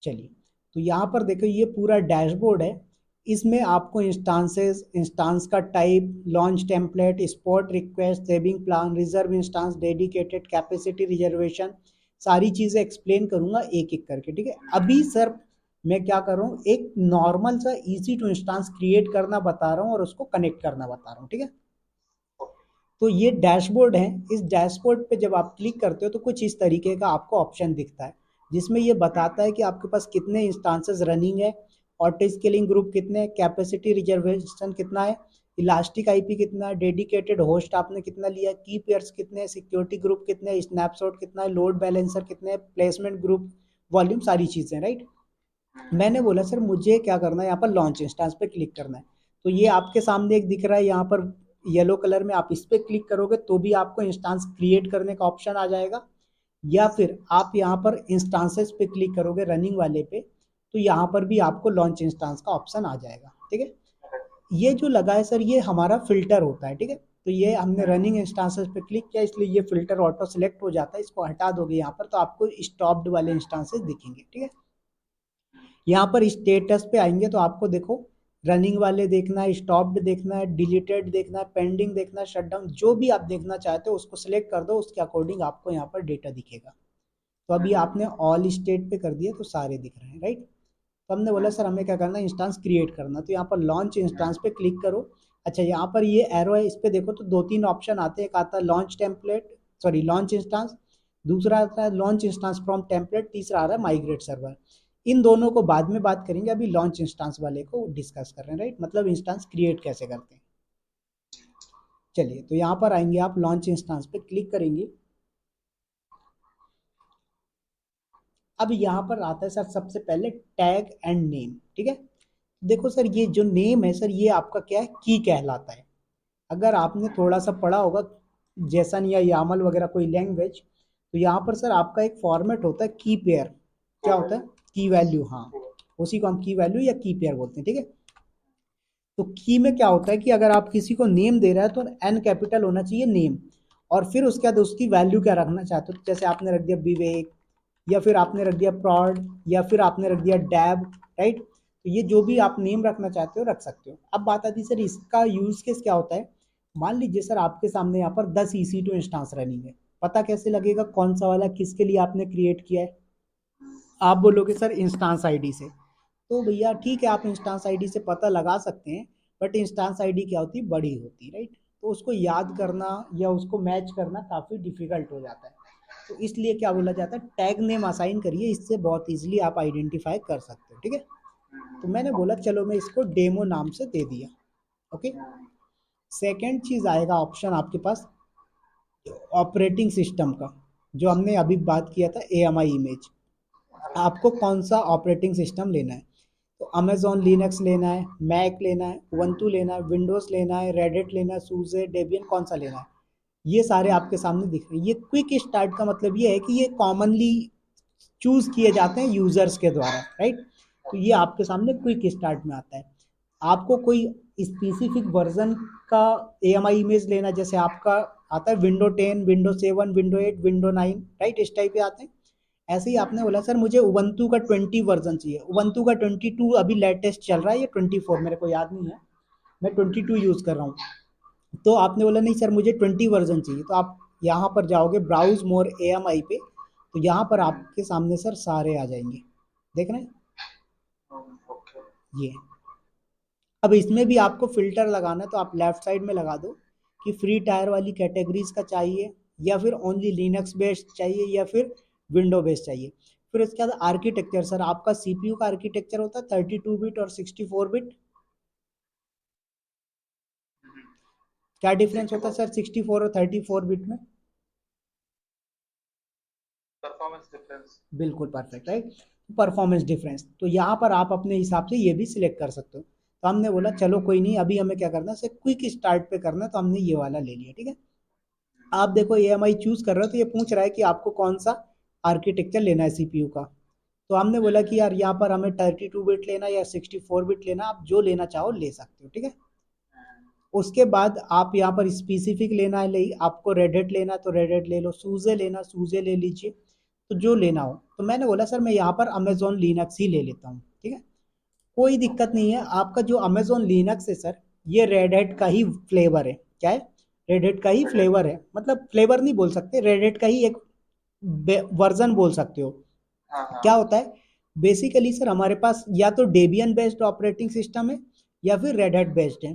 चलिए, तो यहाँ पर देखो ये पूरा डैशबोर्ड है। इसमें आपको इंस्टांसेस, इंस्टांस का type, launch template, spot request, saving plan, reserve instance, dedicated, capacity reservation, सारी चीजें एक्सप्लेन करूंगा एक एक करके, ठीक है। अभी सर मैं क्या कर रहा हूँ, एक नॉर्मल सा EC2 इंस्टांस क्रिएट करना बता रहा हूँ और उसको कनेक्ट करना बता रहा हूँ, ठीक है। तो ये डैशबोर्ड है। इस डैशबोर्ड पे जब आप क्लिक करते हो तो कुछ इस तरीके का आपको ऑप्शन दिखता है, जिसमें ये बताता है कि आपके पास कितने इंस्टांसेस रनिंग है, ऑटो स्केलिंग ग्रुप कितने, कैपेसिटी रिजर्वेशन कितना है, इलास्टिक आईपी कितना है, डेडिकेटेड होस्ट आपने कितना लिया, की पेयर्स कितने, सिक्योरिटी ग्रुप कितने, स्नैपशॉट कितना है, लोड बैलेंसर कितने, प्लेसमेंट ग्रुप, वॉल्यूम, सारी चीजें, राइट। मैंने बोला सर मुझे क्या करना है, यहाँ पर लॉन्च इंस्टांस पे क्लिक करना है। तो ये आपके सामने एक दिख रहा है यहाँ पर येलो कलर में, आप इस पे क्लिक करोगे तो भी आपको इंस्टांस क्रिएट करने का ऑप्शन आ जाएगा, या फिर आप यहाँ पर इंस्टांसेस पे क्लिक करोगे रनिंग वाले पे, तो यहाँ पर भी आपको लॉन्च इंस्टांस का ऑप्शन आ जाएगा, ठीक है। ये जो लगा है सर ये हमारा फिल्टर होता है, ठीक है। तो ये हमने रनिंग इंस्टांसेस पे क्लिक किया इसलिए ये फिल्टर ऑटो सिलेक्ट हो जाता है। इसको हटा दोगे यहाँ पर तो आपको स्टॉप्ड वाले इंस्टांसेस दिखेंगे, ठीक है। यहाँ पर स्टेटस पे आएंगे तो आपको देखो रनिंग वाले देखना है, स्टॉप्ड देखना है, डिलीटेड देखना है, पेंडिंग देखना है, शटडाउन, जो भी आप देखना चाहते हो उसको सिलेक्ट कर दो, उसके अकॉर्डिंग आपको यहाँ पर डेटा दिखेगा। तो अभी आपने ऑल स्टेट पे कर दिया तो सारे दिख रहे हैं, राइट। तो हमने बोला सर हमें क्या करना है, इंस्टांस क्रिएट करना, तो यहाँ पर लॉन्च इंस्टांस पे क्लिक करो। अच्छा, यहाँ पर ये एरो है, इस पे देखो तो दो तीन ऑप्शन आते हैं, एक आता है launch template, sorry launch instance, दूसरा आता है लॉन्च इंस्टांस फ्रॉम टेम्पलेट, तीसरा आ रहा है माइग्रेट सर्वर। इन दोनों को बाद में बात करेंगे, अभी लॉन्च इंस्टांस वाले को डिस्कस कर रहे हैं, राइट, मतलब इंस्टांस क्रिएट कैसे करते हैं। चलिए, तो यहाँ पर आएंगे आप लॉन्च इंस्टांस पे क्लिक करेंगे। अब यहाँ पर आता है सर सबसे पहले टैग एंड नेम, ठीक है। देखो सर ये जो नेम है सर ये आपका क्या है, की कहलाता है। अगर आपने थोड़ा सा पढ़ा होगा जेसन या यामल वगैरह कोई लैंग्वेज, तो यहाँ पर सर आपका एक फॉर्मेट होता है की पेयर। क्या होता है, की वैल्यू, हाँ, उसी को हम की वैल्यू या की पेयर बोलते हैं, ठीक है। तो की में क्या होता है कि अगर आप किसी को नेम दे रहे हैं तो एन कैपिटल होना चाहिए नेम, और फिर उसके बाद उसकी वैल्यू क्या रखना चाहते हो, जैसे आपने रख दिया विवेक, या फिर आपने रख दिया प्रॉड, या फिर आपने रख दिया डैब, राइट। तो ये जो भी आप नेम रखना चाहते हो रख सकते हो। अब बात आती है सर इसका यूज केस क्या होता है। मान लीजिए सर आपके सामने यहाँ पर 10 EC2 इंस्टांस रनिंग है, पता कैसे लगेगा कौन सा वाला किसके लिए आपने क्रिएट किया है। आप बोलोगे सर इंस्टांस आईडी से, तो भैया ठीक है आप इंस्टांस आईडी से पता लगा सकते हैं, बट इंस्टांस आईडी क्या होती है, बड़ी होती है, राइट। तो उसको याद करना या उसको मैच करना काफ़ी डिफिकल्ट हो जाता है। तो इसलिए क्या बोला जाता है, टैग नेम असाइन करिए, इससे बहुत इजीली आप आइडेंटिफाई कर सकते हो, ठीक है। तो मैंने बोला चलो मैं इसको डेमो नाम से दे दिया, ओके। सेकेंड चीज़ आएगा ऑप्शन आपके पास ऑपरेटिंग सिस्टम का, जो हमने अभी बात किया था AMI इमेज। आपको कौन सा ऑपरेटिंग सिस्टम लेना है, तो अमेजोन लिनक्स लेना है, मैक लेना है, उबंटू लेना है, विंडोज लेना है, रेडिट लेना है, सूजे, डेबियन, कौन सा लेना है। ये सारे आपके सामने दिख रहे हैं। ये क्विक स्टार्ट का मतलब ये है कि ये कॉमनली चूज किए जाते हैं यूजर्स के द्वारा, राइट। तो ये आपके सामने क्विक स्टार्ट में आता है। आपको कोई स्पेसिफिक वर्जन का AMI इमेज लेना, जैसे आपका आता है window 10, window 7, window 8, window 9, right, इस टाइप पे आते हैं। ऐसे ही आपने बोला सर मुझे उबंटू का 20 वर्जन चाहिए, उबंटू का 22 अभी लेटेस्ट चल रहा है, ये 24 मेरे को याद नहीं है, मैं 22 यूज कर रहा हूँ। तो आपने बोला नहीं सर मुझे 20 वर्जन चाहिए, तो आप यहाँ पर जाओगे ब्राउज मोर AMI पे, तो यहाँ पर आपके सामने सर सारे आ जाएंगे, देख रहे हैं ओके। ये। अब इसमें भी आपको फिल्टर लगाना है, तो आप लेफ्ट साइड में लगा दो कि फ्री टायर वाली कैटेगरीज का चाहिए, या फिर ओनली लिनक्स बेस्ड चाहिए, या फिर विंडो बेस्ड चाहिए। फिर उसके बाद आर्किटेक्चर, सर आपका CPU का आर्किटेक्चर होता है 32 बिट और 64 बिट। क्या डिफरेंस होता है 64 सर 64 और 34 बिट में। Performance difference. बिल्कुल परफेक्ट, राइट। परफॉर्मेंस डिफरेंस, तो यहाँ पर आप अपने हिसाब से ये भी सिलेक्ट कर सकते हो। तो हमने बोला चलो कोई नहीं, अभी हमें क्या करना है, क्विक स्टार्ट पे करना है, तो हमने ये वाला ले लिया। ठीक है, आप देखो EMI चूज कर रहे हो तो ये पूछ रहा है कि आपको कौन सा आर्किटेक्चर लेना है सीपीयू का। तो हमने बोला कि यार यहाँ पर हमें 32 बिट लेना या 64 बिट लेना, आप जो लेना चाहो ले सकते हो। ठीक है, उसके बाद आप यहाँ पर स्पेसिफिक लेना है, ले आपको रेड हेट लेना है तो रेड हेट ले लो, सूजे लेना सूजे ले लीजिए, तो जो लेना हो। तो मैंने बोला सर मैं यहाँ पर अमेजोन लिनक्स ही ले लेता हूँ। ठीक है, कोई दिक्कत नहीं है, आपका जो अमेजोन लिनक्स है सर, ये रेड हेट का ही फ्लेवर है। क्या है? रेड हेट का ही फ्लेवर है, मतलब फ्लेवर नहीं बोल सकते, रेड हेट का ही एक वर्जन बोल सकते हो। हाँ क्या हाँ। होता है बेसिकली सर, हमारे पास या तो डेबियन बेस्ड ऑपरेटिंग सिस्टम है या फिर रेड हैट बेस्ड है।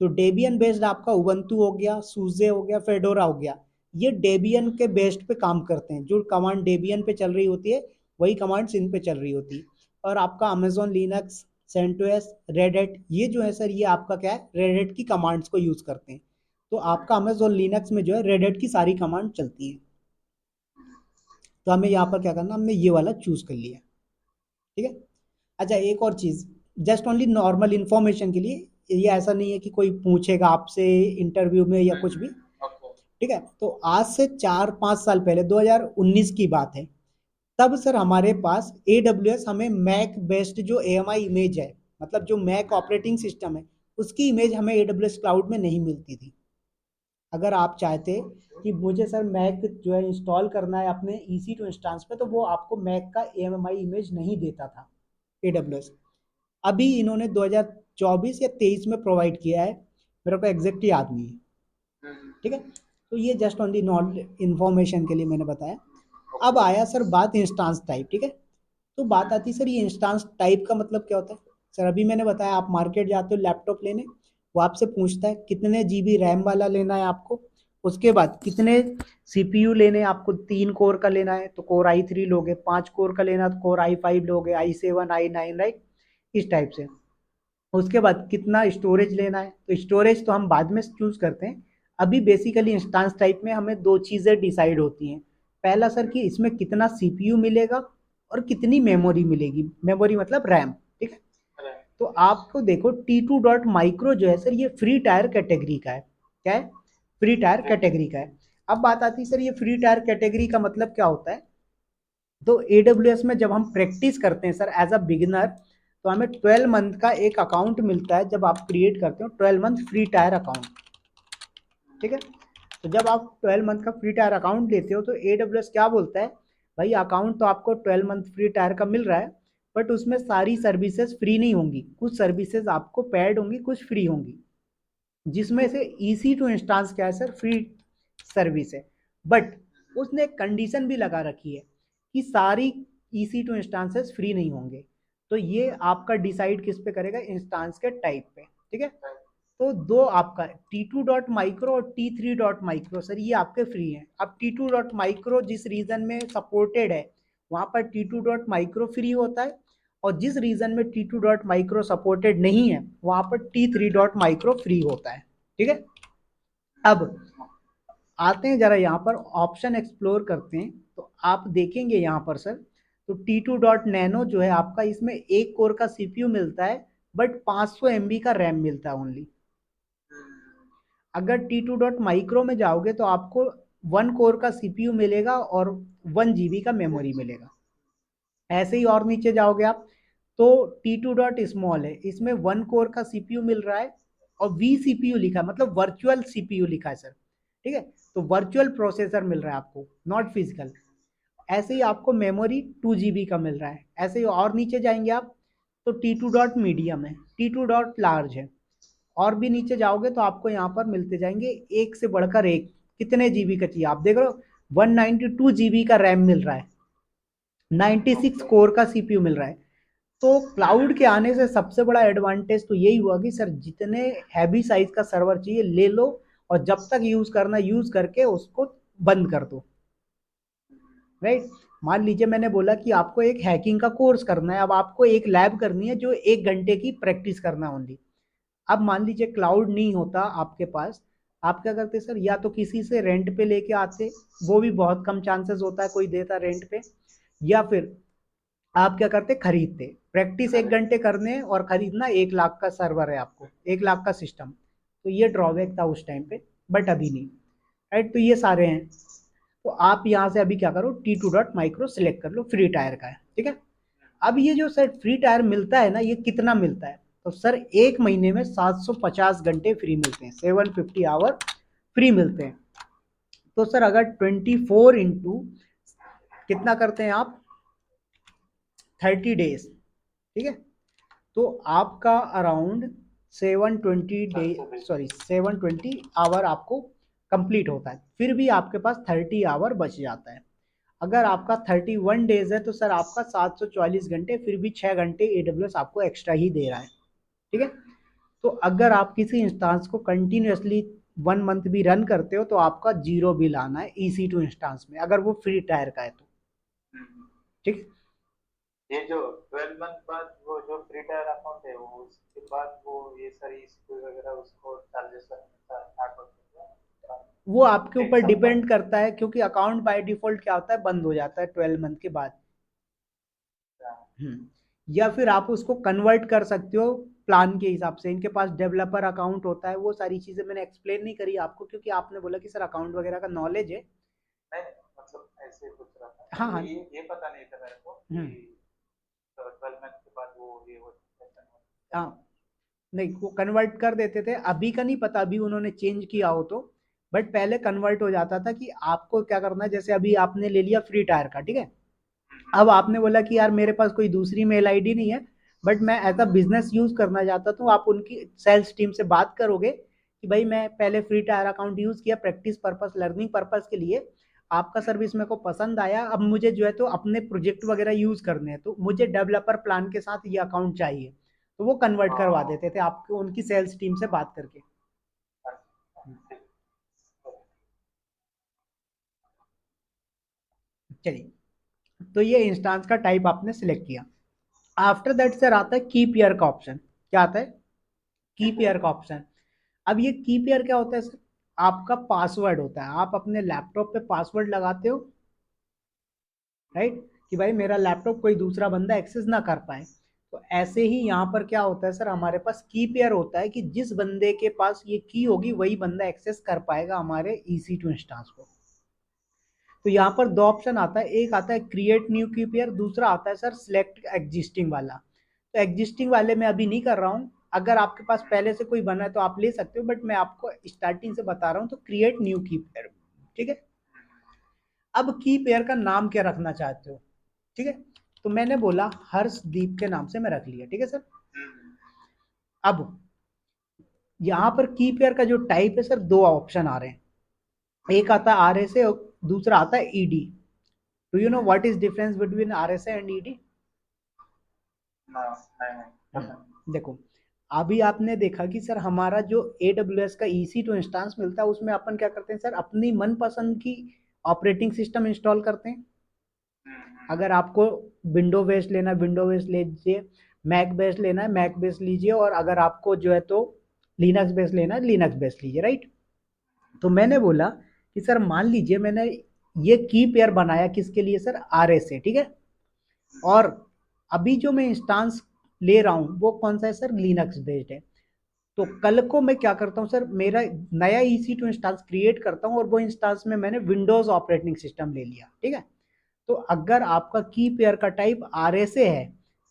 तो डेबियन बेस्ड आपका उबंटू हो गया, सूजे हो गया, फेडोरा हो गया, ये डेबियन के बेस्ड पे काम करते हैं। जो कमांड डेबियन पे चल रही होती है वही कमांड्स इन पे चल रही होती है। और आपका Amazon Linux, CentOS, Red Hat, ये जो है सर ये आपका क्या है, रेड हैट की कमांड्स को यूज करते हैं। तो आपका अमेजोन लिनक्स में जो है रेड हैट की सारी कमांड चलती है। तो हमें यहाँ पर क्या करना, हमने ये वाला चूज कर लिया। ठीक है, अच्छा एक और चीज, जस्ट ओनली नॉर्मल इंफॉर्मेशन के लिए, ये ऐसा नहीं है कि कोई पूछेगा आपसे इंटरव्यू में या कुछ भी। ओके। ठीक है, तो आज से 4-5 साल पहले 2019 की बात है, तब सर हमारे पास AWS हमें मैक बेस्ड जो AMI इमेज है, मतलब जो मैक ऑपरेटिंग सिस्टम है, उसकी इमेज हमें AWS क्लाउड में नहीं मिलती थी। अगर आप चाहते कि मुझे सर मैक जो है इंस्टॉल करना है अपने EC2 इंस्टांस पे, तो वो आपको मैक का AMI इमेज नहीं देता था AWS। अभी इन्होंने 2024 या 23 में प्रोवाइड किया है, मेरे को एग्जैक्ट याद नहीं है। ठीक है, तो ये जस्ट ओनली नॉन इन्फॉर्मेशन के लिए मैंने बताया। अब ओके। आया सर बात इंस्टांस टाइप। ठीक है, तो बात आती है सर ये इंस्टांस टाइप का मतलब क्या होता है। सर अभी मैंने बताया, आप मार्केट जाते हो लैपटॉप लेने, वो आपसे पूछता है कितने GB रैम वाला लेना है आपको, उसके बाद कितने CPU लेने हैं आपको, 3 कोर का लेना है तो कोर i3 लोगे, 5 कोर का लेना तो कोर i5 लोगे, i7 i9, राइट, इस टाइप से। उसके बाद कितना स्टोरेज लेना है, तो स्टोरेज तो हम बाद में चूज करते हैं। अभी बेसिकली इंस्टांस टाइप में हमें दो चीजें डिसाइड होती हैं। पहला सर कि इसमें कितना CPU मिलेगा और कितनी मेमोरी मिलेगी, मेमोरी मतलब रैम। ठीक है, तो आपको देखो T2.micro जो है सर ये फ्री टायर कैटेगरी का है। क्या है? फ्री टायर कैटेगरी का है। अब बात आती है सर ये फ्री टायर कैटेगरी का मतलब क्या होता है। तो AWS में जब हम प्रैक्टिस करते हैं सर एज अ बिगिनर, तो हमें 12 मंथ का एक अकाउंट मिलता है जब आप क्रिएट करते हो, 12 मंथ फ्री टायर अकाउंट। ठीक है, तो जब आप 12 मंथ का फ्री टायर अकाउंट लेते हो तो AWS क्या बोलता है, भाई अकाउंट तो आपको 12 मंथ फ्री टायर का मिल रहा है, बट उसमें सारी सर्विसेज फ्री नहीं होंगी, कुछ सर्विसेज आपको पेड होंगी, कुछ फ्री होंगी। जिसमें से EC2 इंस्टांस क्या है सर, फ्री सर्विस है। बट उसने एक कंडीशन भी लगा रखी है कि सारी EC2 इंस्टांसेस फ्री नहीं होंगे। तो ये आपका डिसाइड किस पे करेगा, इंस्टांस के टाइप पे। ठीक है, तो दो आपका T2.micro और T3.micro सर ये आपके फ्री हैं। अब T2.micro जिस रीजन में सपोर्टेड है वहां पर T2.micro फ्री होता है, और जिस रीजन में T2.micro सपोर्टेड नहीं है वहां पर T3.micro फ्री होता है। ठीक है, अब आते हैं जरा यहाँ पर ऑप्शन एक्सप्लोर करते हैं। तो आप देखेंगे यहाँ पर सर, तो T2.nano जो है आपका, इसमें 1 कोर का CPU मिलता है, बट 500 MB का रैम मिलता है ओनली। अगर T2.micro में जाओगे तो आपको 1 कोर का CPU मिलेगा और 1 GB का मेमोरी मिलेगा। ऐसे ही और नीचे जाओगे आप तो T2.small है, इसमें 1 कोर का CPU मिल रहा है और vCPU लिखा है, मतलब वर्चुअल CPU लिखा है सर। ठीक है, तो वर्चुअल प्रोसेसर मिल रहा है आपको, नॉट फिजिकल। ऐसे ही आपको मेमोरी 2 GB का मिल रहा है। ऐसे ही और नीचे जाएंगे आप तो T2.medium है, T2.large है। और भी नीचे जाओगे तो आपको यहाँ पर मिलते जाएंगे एक से बढ़कर एक, कितने GB का चाहिए आप देख रहे हो, 192 GB का रैम मिल रहा है, 96 कोर का CPU मिल रहा है। तो क्लाउड के आने से सबसे बड़ा एडवांटेज तो यही हुआ कि सर जितने हैवी साइज का सर्वर चाहिए ले लो, और जब तक यूज करना यूज करके उसको बंद कर दो। राइट, मान लीजिए मैंने बोला कि आपको एक हैकिंग का कोर्स करना है, अब आपको एक लैब करनी है जो 1 घंटे की प्रैक्टिस करना ओनली। अब मान लीजिए क्लाउड नहीं होता आपके पास, आप क्या करते सर, या तो किसी से रेंट पे लेके आते, वो भी बहुत कम चांसेस होता है कोई देता रेंट पे, या फिर आप क्या करते, खरीदते, प्रैक्टिस 1 घंटे करने और खरीदना 1 लाख का सर्वर है आपको, 1 लाख का सिस्टम। तो ये ड्रॉबैक था उस टाइम पे, बट अभी नहीं। राइट, तो ये सारे हैं। तो आप यहाँ से अभी क्या करो, T2.micro सिलेक्ट कर लो, फ्री टायर का है, ठीक है। अब ये जो सर फ्री टायर मिलता है ना, ये कितना मिलता है, तो सर 1 महीने में 750 घंटे फ्री मिलते हैं, 750 आवर फ्री मिलते हैं। तो सर अगर 24 इंटू कितना करते हैं आप, 30 डेज, ठीक है। तो आपका अराउंड 720 डे, 420। सॉरी 720 आवर आपको कंप्लीट होता है, फिर भी आपके पास 30 आवर बच जाता है। अगर आपका 31 डेज है तो सर आपका 744 घंटे, फिर भी 6 घंटे AWS आपको एक्स्ट्रा ही दे रहा है, ठीक है। तो अगर आप किसी इंस्टांस को कंटिन्यूसली 1 मंथ भी रन करते हो तो आपका जीरो बिल आना है EC2 इंस्टांस में, अगर वो फ्री टायर का है तो, ठीक। ये जो 12 मंथ बाद वो जो फ्री टायर अकाउंट है, वो उसके बाद वो ये सारी स्कूल वगैरह उसको चार्जेस स्टार्ट होते हैं वो आपके एक ऊपर साल बाद। डिपेंड करता है, क्योंकि अकाउंट बाय डिफॉल्ट क्या होता है, बंद हो जाता है 12 मंथ के बाद। या फिर आप उसको कन्वर्ट कर सकते हो प्लान के हिसाब से, इनके पास डेवलपर अकाउंट होता है, वो सारी चीजें मैंने एक्सप्लेन नहीं करी आपको, क्योंकि आपने बोला कि सर अकाउंट वगैरह का नॉलेज है। नहीं नहीं, मतलब ऐसे पूछ रहा था, हाँ मतलब हाँ। ये पता नहीं था मेरे को कि हम्म। 12 मंथ के बाद वो ये हो हाँ, नहीं वो कन्वर्ट कर देते थे, अभी का नहीं पता, अभी उन्होंने चेंज किया हो तो, बट पहले कन्वर्ट हो जाता था कि आपको क्या करना है, जैसे अभी आपने ले लिया फ्री टायर का, ठीक है। अब आपने बोला कि यार मेरे पास कोई दूसरी मेल आईडी नहीं है, बट मैं एज अ बिजनेस यूज करना चाहता हूँ, आप उनकी सेल्स टीम से बात करोगे कि भाई मैं पहले फ्री टायर अकाउंट यूज किया प्रैक्टिस पर्पस, लर्निंग पर्पस के लिए, आपका सर्विस मेरे को पसंद आया, अब मुझे जो है तो अपने प्रोजेक्ट वगैरह यूज करने हैं, तो मुझे डेवलपर प्लान के साथ ये अकाउंट चाहिए, तो वो कन्वर्ट करवा हाँ। देते थे आपको उनकी सेल्स टीम से बात करके। चलिए, तो ये इंस्टांस का टाइप आपने सिलेक्ट किया। आफ्टर दैट सर आता है की पेयर का ऑप्शन। क्या आता है, की पेयर का ऑप्शन। अब ये की पेयर क्या होता है सर, आपका पासवर्ड होता है, आप अपने लैपटॉप पे पासवर्ड लगाते हो, राइट, कि भाई मेरा लैपटॉप कोई दूसरा बंदा एक्सेस ना कर पाए। तो ऐसे ही यहाँ पर क्या होता है सर, हमारे पास की पेयर होता है कि जिस बंदे के पास ये की होगी वही बंदा एक्सेस कर पाएगा हमारे EC2 इंस्टांस को। तो यहाँ पर दो ऑप्शन आता है, एक आता है क्रिएट न्यू की पेयर, दूसरा आता है सर सिलेक्ट एग्जिस्टिंग वाला। तो एग्जिस्टिंग वाले में अभी नहीं कर रहा हूँ, अगर आपके पास पहले से कोई बना है तो आप ले सकते हो, बट मैं आपको स्टार्टिंग से बता रहा हूँ, तो क्रिएट न्यू की पेयर, ठीक है। अब की पेयर का नाम क्या रखना चाहते हो, ठीक है। तो मैंने बोला हर्षदीप के नाम से मैं रख लिया, ठीक है सर। अब यहाँ पर की पेयर का जो टाइप है सर, दो ऑप्शन आ रहे हैं, एक आता है RSA और दूसरा आता है ED। Do you know what is difference between RSA and ED? नहीं पता नहीं। देखो, अभी आपने देखा कि सर हमारा जो AWS का EC2 इंस्टांस मिलता है उसमें अपन क्या करते हैं सर, अपनी मनपसंद की ऑपरेटिंग सिस्टम इंस्टॉल करते हैं। अगर आपको विंडो बेस्ड लेना है विंडो बेस्ड लीजिए, मैक बेस्ड लेना है मैक बेस्ड लीजिए, और अगर आपको जो है तो लिनक्स बेस्ड लेना है लिनक्स बेस्ड लीजिए, राइट। तो मैंने बोला कि सर मान लीजिए मैंने ये की पेयर बनाया किसके लिए सर, RSA, ठीक है। और अभी जो मैं इंस्टांस ले रहा हूँ वो कौन सा है सर, लिनक्स बेस्ड है। तो कल को मैं क्या करता हूँ सर, मेरा नया EC2 इंस्टांस क्रिएट करता हूँ और वो इंस्टांस में मैंने विंडोज ऑपरेटिंग सिस्टम ले लिया, ठीक है। तो अगर आपका की पेयर का टाइप RSA है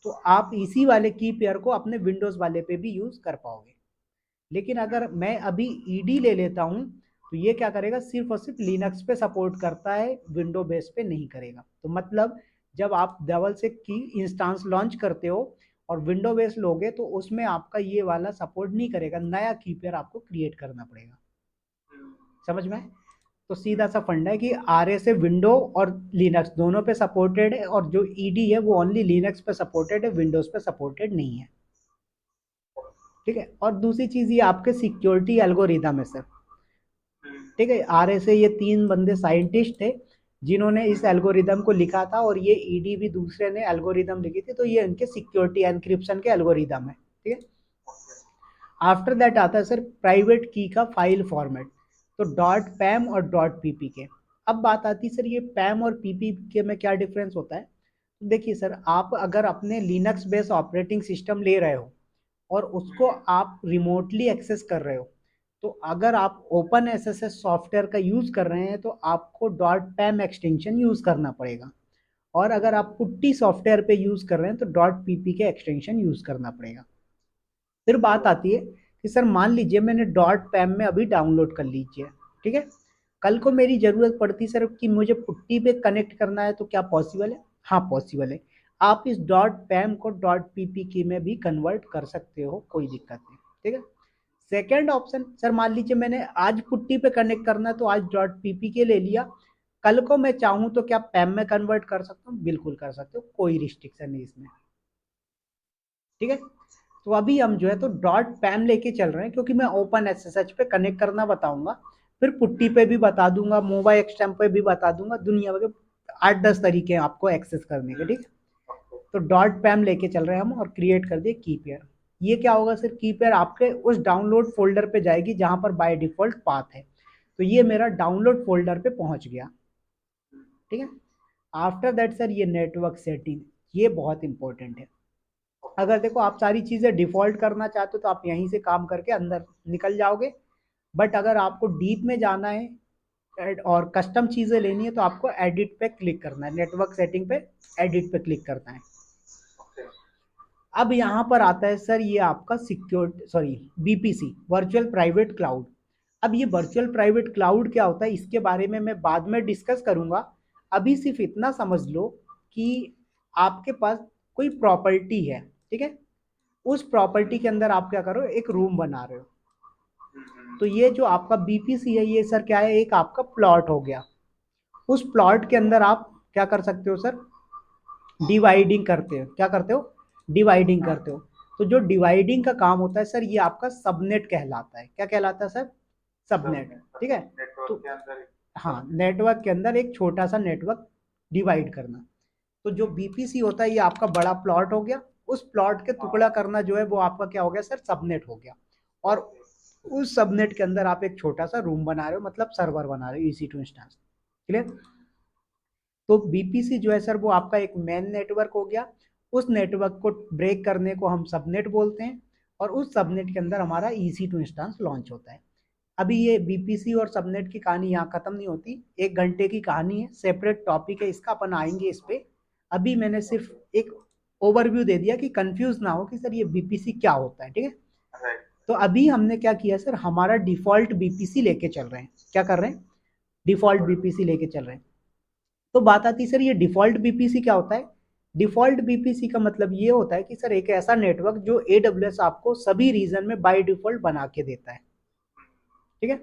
तो आप इसी वाले की पेयर को अपने विंडोज वाले पे भी यूज कर पाओगे। लेकिन अगर मैं अभी ED ले लेता हूँ तो ये क्या करेगा, सिर्फ और सिर्फ लिनक्स पे सपोर्ट करता है, विंडो बेस पे नहीं करेगा। तो मतलब जब आप डबल से की इंस्टांस लॉन्च करते हो और विंडो बेस लोगे तो उसमें आपका ये वाला सपोर्ट नहीं करेगा, नया की पेयर आपको क्रिएट करना पड़ेगा। समझ में? तो सीधा सा फंडा है कि RSA विंडो और लिनक्स दोनों पे सपोर्टेड है, और जो ED है वो ओनली लिनक्स पे सपोर्टेड है, विंडोज पे सपोर्टेड नहीं है, ठीक है। और दूसरी चीज ये आपके सिक्योरिटी एल्गोरिदम है सर, ठीक है। RSA ये 3 बंदे साइंटिस्ट थे जिन्होंने इस एल्गोरिदम को लिखा था, और ये ED भी दूसरे ने एल्गोरिदम लिखी थी, तो ये इनके सिक्योरिटी एनक्रिप्शन के एल्गोरिदम है, ठीक है। आफ्टर दैट आता है सर प्राइवेट की का फाइल फॉर्मेट, तो डॉट पैम और डॉट पीपी के। अब बात आती है सर ये पैम और पीपी के में क्या डिफरेंस होता है। देखिए सर, आप अगर अपने लिनक्स बेस्ड ऑपरेटिंग सिस्टम ले रहे हो और उसको आप रिमोटली एक्सेस कर रहे हो, तो अगर आप ओपन एसएसएस सॉफ्टवेयर का यूज कर रहे हैं तो आपको डॉट पैम एक्सटेंशन यूज करना पड़ेगा। और अगर आप पुट्टी सॉफ्टवेयर पे यूज कर रहे हैं तो डॉट पीपी के एक्सटेंशन यूज करना पड़ेगा। फिर बात आती है कि सर मान लीजिए मैंने डॉट पैम में अभी डाउनलोड कर लीजिए, ठीक है, कल को मेरी जरूरत पड़ती सर कि मुझे पुट्टी पे कनेक्ट करना है, तो क्या पॉसिबल है? हाँ पॉसिबल है। आप इस डॉट पैम को डॉट पीपी की में भी कन्वर्ट कर सकते हो, कोई दिक्कत नहीं, ठीक है। सेकेंड ऑप्शन, सर मान लीजिए मैंने आज पुट्टी पे कनेक्ट करना है तो आज डॉट पीपी के ले लिया, कल को मैं चाहूँ तो क्या पैम में कन्वर्ट कर सकता हूँ? बिल्कुल कर सकते हो, कोई रिस्ट्रिक्शन नहीं इसमें, ठीक है। तो अभी हम जो है तो डॉट पैम लेके चल रहे हैं, क्योंकि मैं ओपन एसएसएच पे कनेक्ट करना बताऊंगा, फिर पुट्टी पे भी बता दूंगा, मोबाइल एक्सटेम पे भी बता दूंगा, दुनिया भर के 8-10 तरीके हैं आपको एक्सेस करने के, ठीक है। तो डॉट पैम लेके चल रहे हैं हम और क्रिएट कर दिए की पेयर। ये क्या होगा सर, की पेयर आपके उस डाउनलोड फोल्डर पे जाएगी जहां पर बाय डिफॉल्ट पाथ है। तो ये मेरा डाउनलोड फोल्डर पे पहुंच गया, ठीक है। आफ्टर दैट सर ये नेटवर्क सेटिंग, ये बहुत इंपॉर्टेंट है। अगर देखो आप सारी चीज़ें डिफ़ॉल्ट करना चाहते हो तो आप यहीं से काम करके अंदर निकल जाओगे, बट अगर आपको डीप में जाना है और कस्टम चीज़ें लेनी है तो आपको एडिट पे क्लिक करना है, नेटवर्क सेटिंग पे एडिट पे क्लिक करना है। अब यहाँ पर आता है सर ये आपका secure sorry BPC, virtual private cloud. अब ये वर्चुअल प्राइवेट क्लाउड क्या होता है इसके बारे में मैं बाद में डिस्कस करूंगा। अभी सिर्फ इतना समझ लो कि आपके पास कोई प्रॉपर्टी है, ठीक है, उस प्रॉपर्टी के अंदर आप क्या करो, एक रूम बना रहे हो। तो ये जो आपका बीपीसी है ये सर क्या है, एक आपका प्लॉट हो गया। उस प्लॉट के अंदर आप क्या कर सकते हो सर, डिवाइडिंग करते हो, क्या करते हो, डिवाइडिंग करते हो। तो जो डिवाइडिंग का काम होता है सर ये आपका सबनेट कहलाता है। क्या कहलाता है सर? सबनेट, ठीक है। तो हाँ, नेटवर्क के अंदर एक छोटा सा नेटवर्क डिवाइड करना। तो जो बीपीसी होता है ये आपका बड़ा प्लॉट हो गया, उस प्लॉट के टुकड़ा करना जो है वो आपका क्या हो गया सर, सबनेट हो गया। और उस सबनेट के अंदर आप एक छोटा सा रूम बना रहे हो, मतलब सर्वर बना रहे हो, EC2 इंस्टेंस, क्लियर। तो बीपीसी जो है सर वो आपका एक मेन नेटवर्क हो गया, उस नेटवर्क को ब्रेक करने को हम सबनेट बोलते हैं, और उस सबनेट के अंदर हमारा EC2 इंस्टेंस लॉन्च होता है। अभी ये बीपीसी और सबनेट की कहानी यहाँ खत्म नहीं होती, 1 घंटे की कहानी है, सेपरेट टॉपिक है इसका, अपन आएंगे इस पे। अभी मैंने सिर्फ एक ओवरव्यू दे दिया कि कंफ्यूज ना हो कि सर ये बीपीसी क्या होता है, ठीक है। तो अभी हमने क्या किया सर, हमारा डिफॉल्ट बीपीसी लेके चल रहे हैं। क्या कर रहे हैं? डिफॉल्ट बीपीसी लेके चल रहे हैं। तो बात आती है सर ये डिफॉल्ट बीपीसी क्या होता है। डिफॉल्ट बीपीसी का मतलब ये होता है कि सर एक ऐसा नेटवर्क जो AWS आपको सभी रीजन में बाय डिफॉल्ट बना के देता है, ठीक है।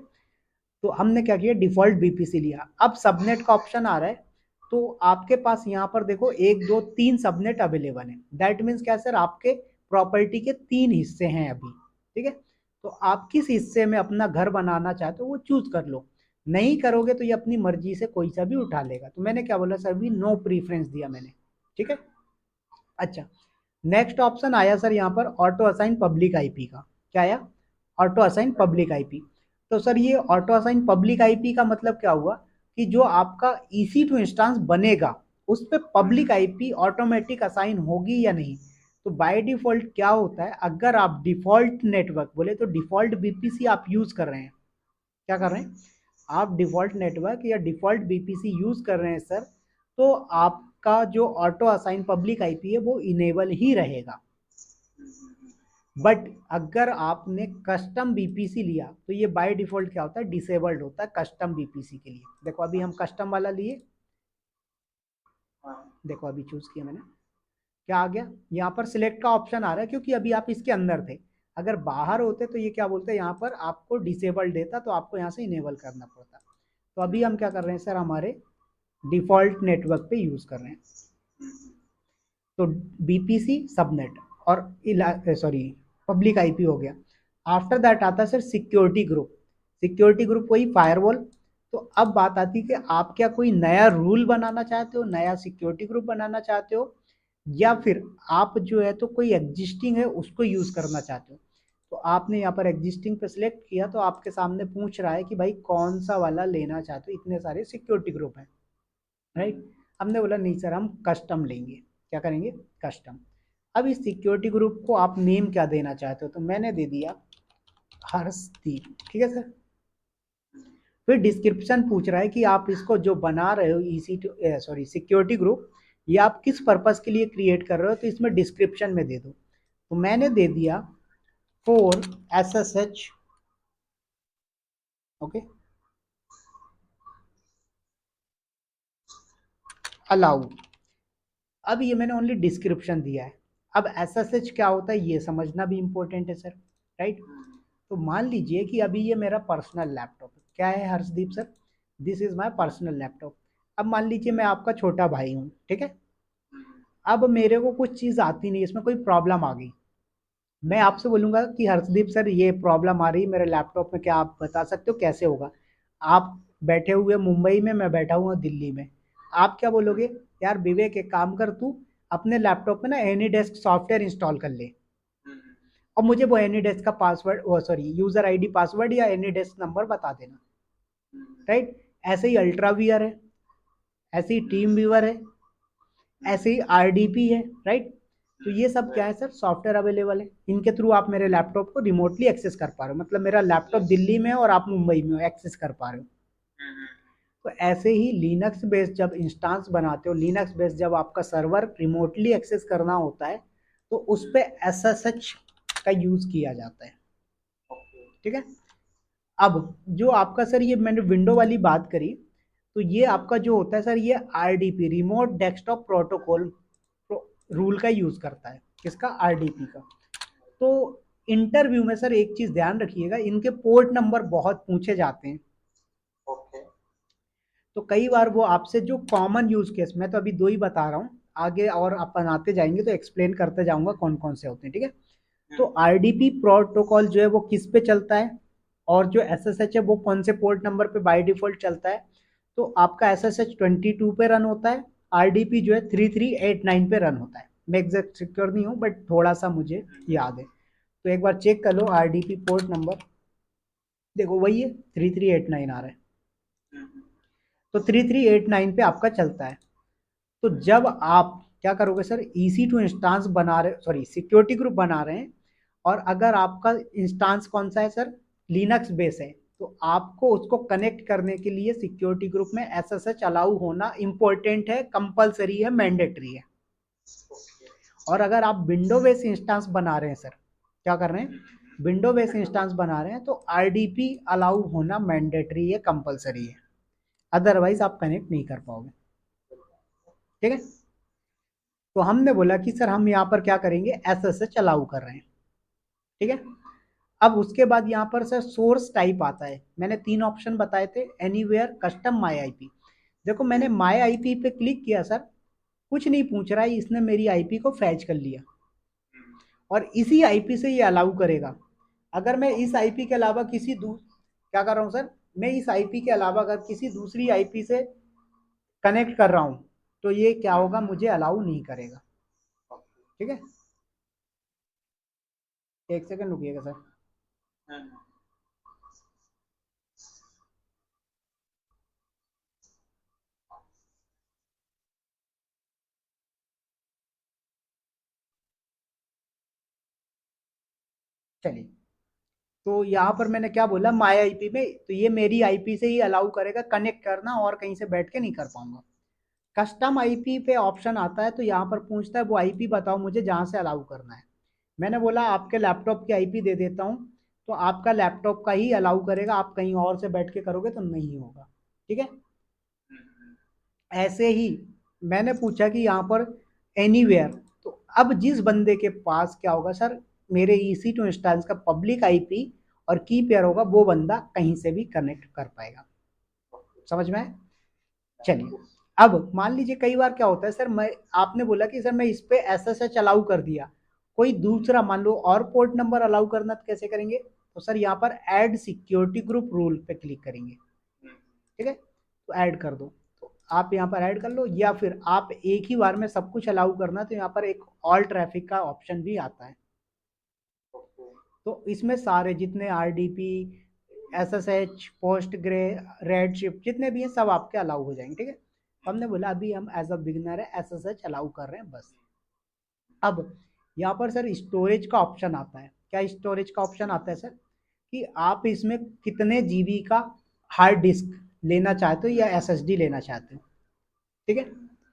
तो हमने क्या किया, डिफॉल्ट बीपीसी लिया। अब सबनेट का ऑप्शन आ रहा है, तो आपके पास यहाँ पर देखो 1 2 3 सबनेट अवेलेबल है। दैट मीन्स क्या सर, आपके प्रॉपर्टी के 3 हिस्से हैं अभी, ठीक है। तो आप किस हिस्से में अपना घर बनाना चाहते हो वो चूज कर लो। नहीं करोगे तो ये अपनी मर्जी से कोई सा भी उठा लेगा। तो मैंने क्या बोला सर, भी नो प्रीफरेंस दिया मैंने, ठीक है। अच्छा, नेक्स्ट ऑप्शन आया सर यहाँ पर ऑटो असाइन पब्लिक आईपी का। क्या आया? Auto assign public IP. तो सर ये ऑटो असाइन पब्लिक आईपी का मतलब क्या हुआ कि जो आपका EC2 इंस्टेंस बनेगा उस पर पब्लिक आईपी ऑटोमेटिक असाइन होगी या नहीं। तो बाय डिफॉल्ट क्या होता है, अगर आप डिफॉल्ट नेटवर्क बोले तो डिफॉल्ट बीपीसी आप यूज कर रहे हैं, क्या कर रहे हैं आप, डिफॉल्ट नेटवर्क या डिफॉल्ट बीपीसी यूज कर रहे हैं सर, तो आपका जो ऑटो असाइन पब्लिक आईपी है वो इनेबल ही रहेगा। बट अगर आपने कस्टम बीपीसी लिया तो ये बाय डिफॉल्ट क्या होता है, डिसेबल्ड होता है कस्टम बीपीसी के लिए। देखो अभी हम कस्टम वाला लिए, देखो अभी चूज किया मैंने, क्या आ गया यहाँ पर, सिलेक्ट का ऑप्शन आ रहा है क्योंकि अभी आप इसके अंदर थे। अगर बाहर होते तो ये क्या बोलते हैं, यहाँ पर आपको डिसेबल देता, तो आपको यहाँ से इनेबल करना पड़ता। तो अभी हम क्या कर रहे हैं सर, हमारे डिफॉल्ट नेटवर्क पे यूज कर रहे हैं। तो बीपीसी सबनेट और सॉरी पब्लिक आईपी हो गया। आफ्टर दैट आता है sir security group. Security group वही फायरवॉल। तो अब बात आती है कि आप क्या कोई नया रूल बनाना चाहते हो, नया सिक्योरिटी ग्रुप बनाना चाहते हो, या फिर आप जो है तो कोई एग्जिस्टिंग है उसको यूज करना चाहते हो। तो आपने यहाँ पर एग्जिस्टिंग पे सिलेक्ट किया तो आपके सामने पूछ रहा है कि भाई कौन सा वाला लेना चाहते हो, इतने सारे सिक्योरिटी ग्रुप हैं, राइट। हमने बोला नहीं सर हम कस्टम लेंगे। क्या करेंगे, कस्टम। अब इस सिक्योरिटी ग्रुप को आप नेम क्या देना चाहते हो, तो मैंने दे दिया हर्षदीप, ठीक है सर। फिर डिस्क्रिप्शन पूछ रहा है कि आप इसको जो बना रहे हो सिक्योरिटी ग्रुप, ये आप किस पर्पस के लिए क्रिएट कर रहे हो, तो इसमें डिस्क्रिप्शन में दे दो। तो मैंने दे दिया फॉर SSH, ओके, अलाउ। अब ये मैंने ओनली डिस्क्रिप्शन दिया है। अब SSH क्या होता है ये समझना भी इंपॉर्टेंट है सर, राइट। तो मान लीजिए कि अभी ये मेरा पर्सनल लैपटॉप है, क्या है Harshdeep sir, this is my personal laptop. अब मान लीजिए मैं आपका छोटा भाई हूँ, ठीक है। अब मेरे को कुछ चीज़ आती नहीं, इसमें कोई प्रॉब्लम आ गई, मैं आपसे बोलूंगा कि हर्षदीप सर ये प्रॉब्लम आ रही है मेरे लैपटॉप में, क्या आप बता सकते हो कैसे होगा। आप बैठे हुए मुंबई में, मैं बैठा हुआ दिल्ली में, आप क्या बोलोगे, यार विवेक एक काम कर, तू अपने लैपटॉप में ना एनीडेस्क सॉफ्टवेयर इंस्टॉल कर ले, और मुझे वो एनीडेस्क का पासवर्ड, वो सॉरी यूजर आईडी पासवर्ड या एनीडेस्क नंबर बता देना, राइट। ऐसे ही अल्ट्रा वीआर है, ऐसे ही टीम व्यूअर है, ऐसे ही RDP है, राइट। तो ये सब क्या है सर, सॉफ्टवेयर अवेलेबल है, इनके थ्रू आप मेरे लैपटॉप को रिमोटली एक्सेस कर पा रहे हो, मतलब मेरा लैपटॉप दिल्ली में है और आप मुंबई में हो, एक्सेस कर पा रहे हो। तो ऐसे ही लिनक्स बेस्ड जब इंस्टांस बनाते हो, लिनक्स बेस्ड जब आपका सर्वर रिमोटली एक्सेस करना होता है, तो उस पर SSH का यूज किया जाता है, ठीक है। अब जो आपका सर ये मैंने विंडो वाली बात करी, तो ये आपका जो होता है सर, ये RDP remote desktop protocol rule का यूज करता है, किसका, RDP का। तो इंटरव्यू में सर एक चीज ध्यान रखिएगा, इनके पोर्ट नंबर बहुत पूछे जाते हैं। ओके। तो कई बार वो आपसे जो कॉमन यूज केस, मैं तो अभी दो ही बता रहा हूँ, आगे और आप बनाते जाएंगे तो एक्सप्लेन करते जाऊंगा कौन कौन से होते हैं, ठीक है। तो RDP प्रोटोकॉल जो है वो किस पे चलता है, और जो SSH है वो कौन से पोर्ट नंबर पे बाय डिफॉल्ट चलता है। तो आपका SSH 22 पे रन होता है, RDP जो है 3389 पे रन होता है। मैं एग्जैक्ट सिक्योर नहीं हूँ बट थोड़ा सा मुझे याद है, तो एक बार चेक कर लो RDP पोर्ट नंबर, देखो वही है 3389 आ रहा है, तो 3389 पे आपका चलता है। तो जब आप क्या करोगे सर, EC2 इंस्टांस बना रहे, सॉरी सिक्योरिटी ग्रुप बना रहे हैं, और अगर आपका इंस्टांस कौन सा है सर, लिनक्स बेस है, तो आपको उसको कनेक्ट करने के लिए सिक्योरिटी ग्रुप में SSH अलाउ होना इंपॉर्टेंट है, कंपलसरी है, मैंडेटरी है। और अगर आप विंडो बेस इंस्टांस बना रहे हैं सर, क्या कर रहे हैं, विंडो बेस इंस्टांस बना रहे हैं, तो RDP अलाउ होना मैंडेटरी है, कंपलसरी है, अदरवाइज आप कनेक्ट नहीं कर पाओगे, ठीक है। तो हमने बोला कि सर हम यहाँ पर क्या करेंगे, SSH अलाउ कर रहे हैं, ठीक है। अब उसके बाद यहाँ पर सर सोर्स टाइप आता है, मैंने 3 ऑप्शन बताए थे, एनीवेयर, कस्टम, माई आईपी। देखो मैंने माई आईपी पे क्लिक किया सर, कुछ नहीं पूछ रहा है, इसने मेरी आईपी को फैच कर लिया, और इसी आईपी से ये अलाउ करेगा। अगर मैं इस आईपी के अलावा क्या कर रहा हूँ सर, मैं इस आईपी के अलावा अगर किसी दूसरी आईपी से कनेक्ट कर रहा हूँ, तो ये क्या होगा, मुझे अलाउ नहीं करेगा, ठीक है। एक सेकंड रुकिएगा सर। चलिए, तो यहाँ पर मैंने क्या बोला, माई आईपी में, तो ये मेरी आईपी से ही अलाउ करेगा कनेक्ट करना, और कहीं से बैठ के नहीं कर पाऊंगा। कस्टम आईपी पे ऑप्शन आता है, तो यहाँ पर पूछता है वो आईपी बताओ मुझे जहाँ से अलाउ करना है। मैंने बोला आपके लैपटॉप की आईपी दे देता हूँ, तो आपका लैपटॉप का ही अलाउ करेगा, आप कहीं और से बैठ के करोगे तो नहीं होगा, ठीक है। ऐसे ही मैंने पूछा कि यहाँ पर एनीवेयर, तो अब जिस बंदे के पास क्या होगा सर, मेरे EC2 इंस्टांस का पब्लिक आईपी और की पेयर होगा, वो बंदा कहीं से भी कनेक्ट कर पाएगा, समझ में आए? चलिए, अब मान लीजिए कई बार क्या होता है सर, मैं आपने बोला कि सर मैं इस पे SSH अलाउ कर दिया, कोई दूसरा मान लो और पोर्ट नंबर अलाउ करना, तो कैसे करेंगे, तो सर यहाँ पर ऐड सिक्योरिटी ग्रुप रूल पे क्लिक करेंगे, ठीक है। तो ऐड कर दो, तो आप यहाँ पर ऐड कर लो, या फिर आप एक ही बार में सब कुछ अलाउ करना, तो यहाँ पर एक ऑल ट्रैफिक का ऑप्शन भी आता है। तो इसमें सारे जितने RDP, SSH, post grey, red shift जितने भी हैं सब आपके अलाउ हो जाएंगे, ठीक है। हमने बोला अभी हम एज अ बिगिनर है SSH अलाउ कर रहे हैं बस, अब यहाँ पर सर स्टोरेज का ऑप्शन आता है। क्या स्टोरेज का ऑप्शन आता है सर? कि आप इसमें कितने जीबी का हार्ड डिस्क लेना चाहते हो या एसएसडी लेना चाहते हो। ठीक है,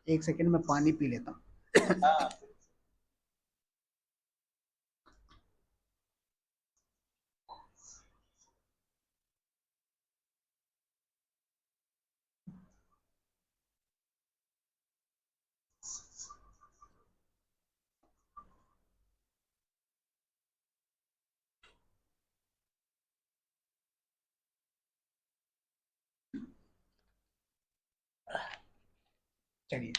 एक सेकेंड में पानी पी लेता हूँ। हाँ। चलिए,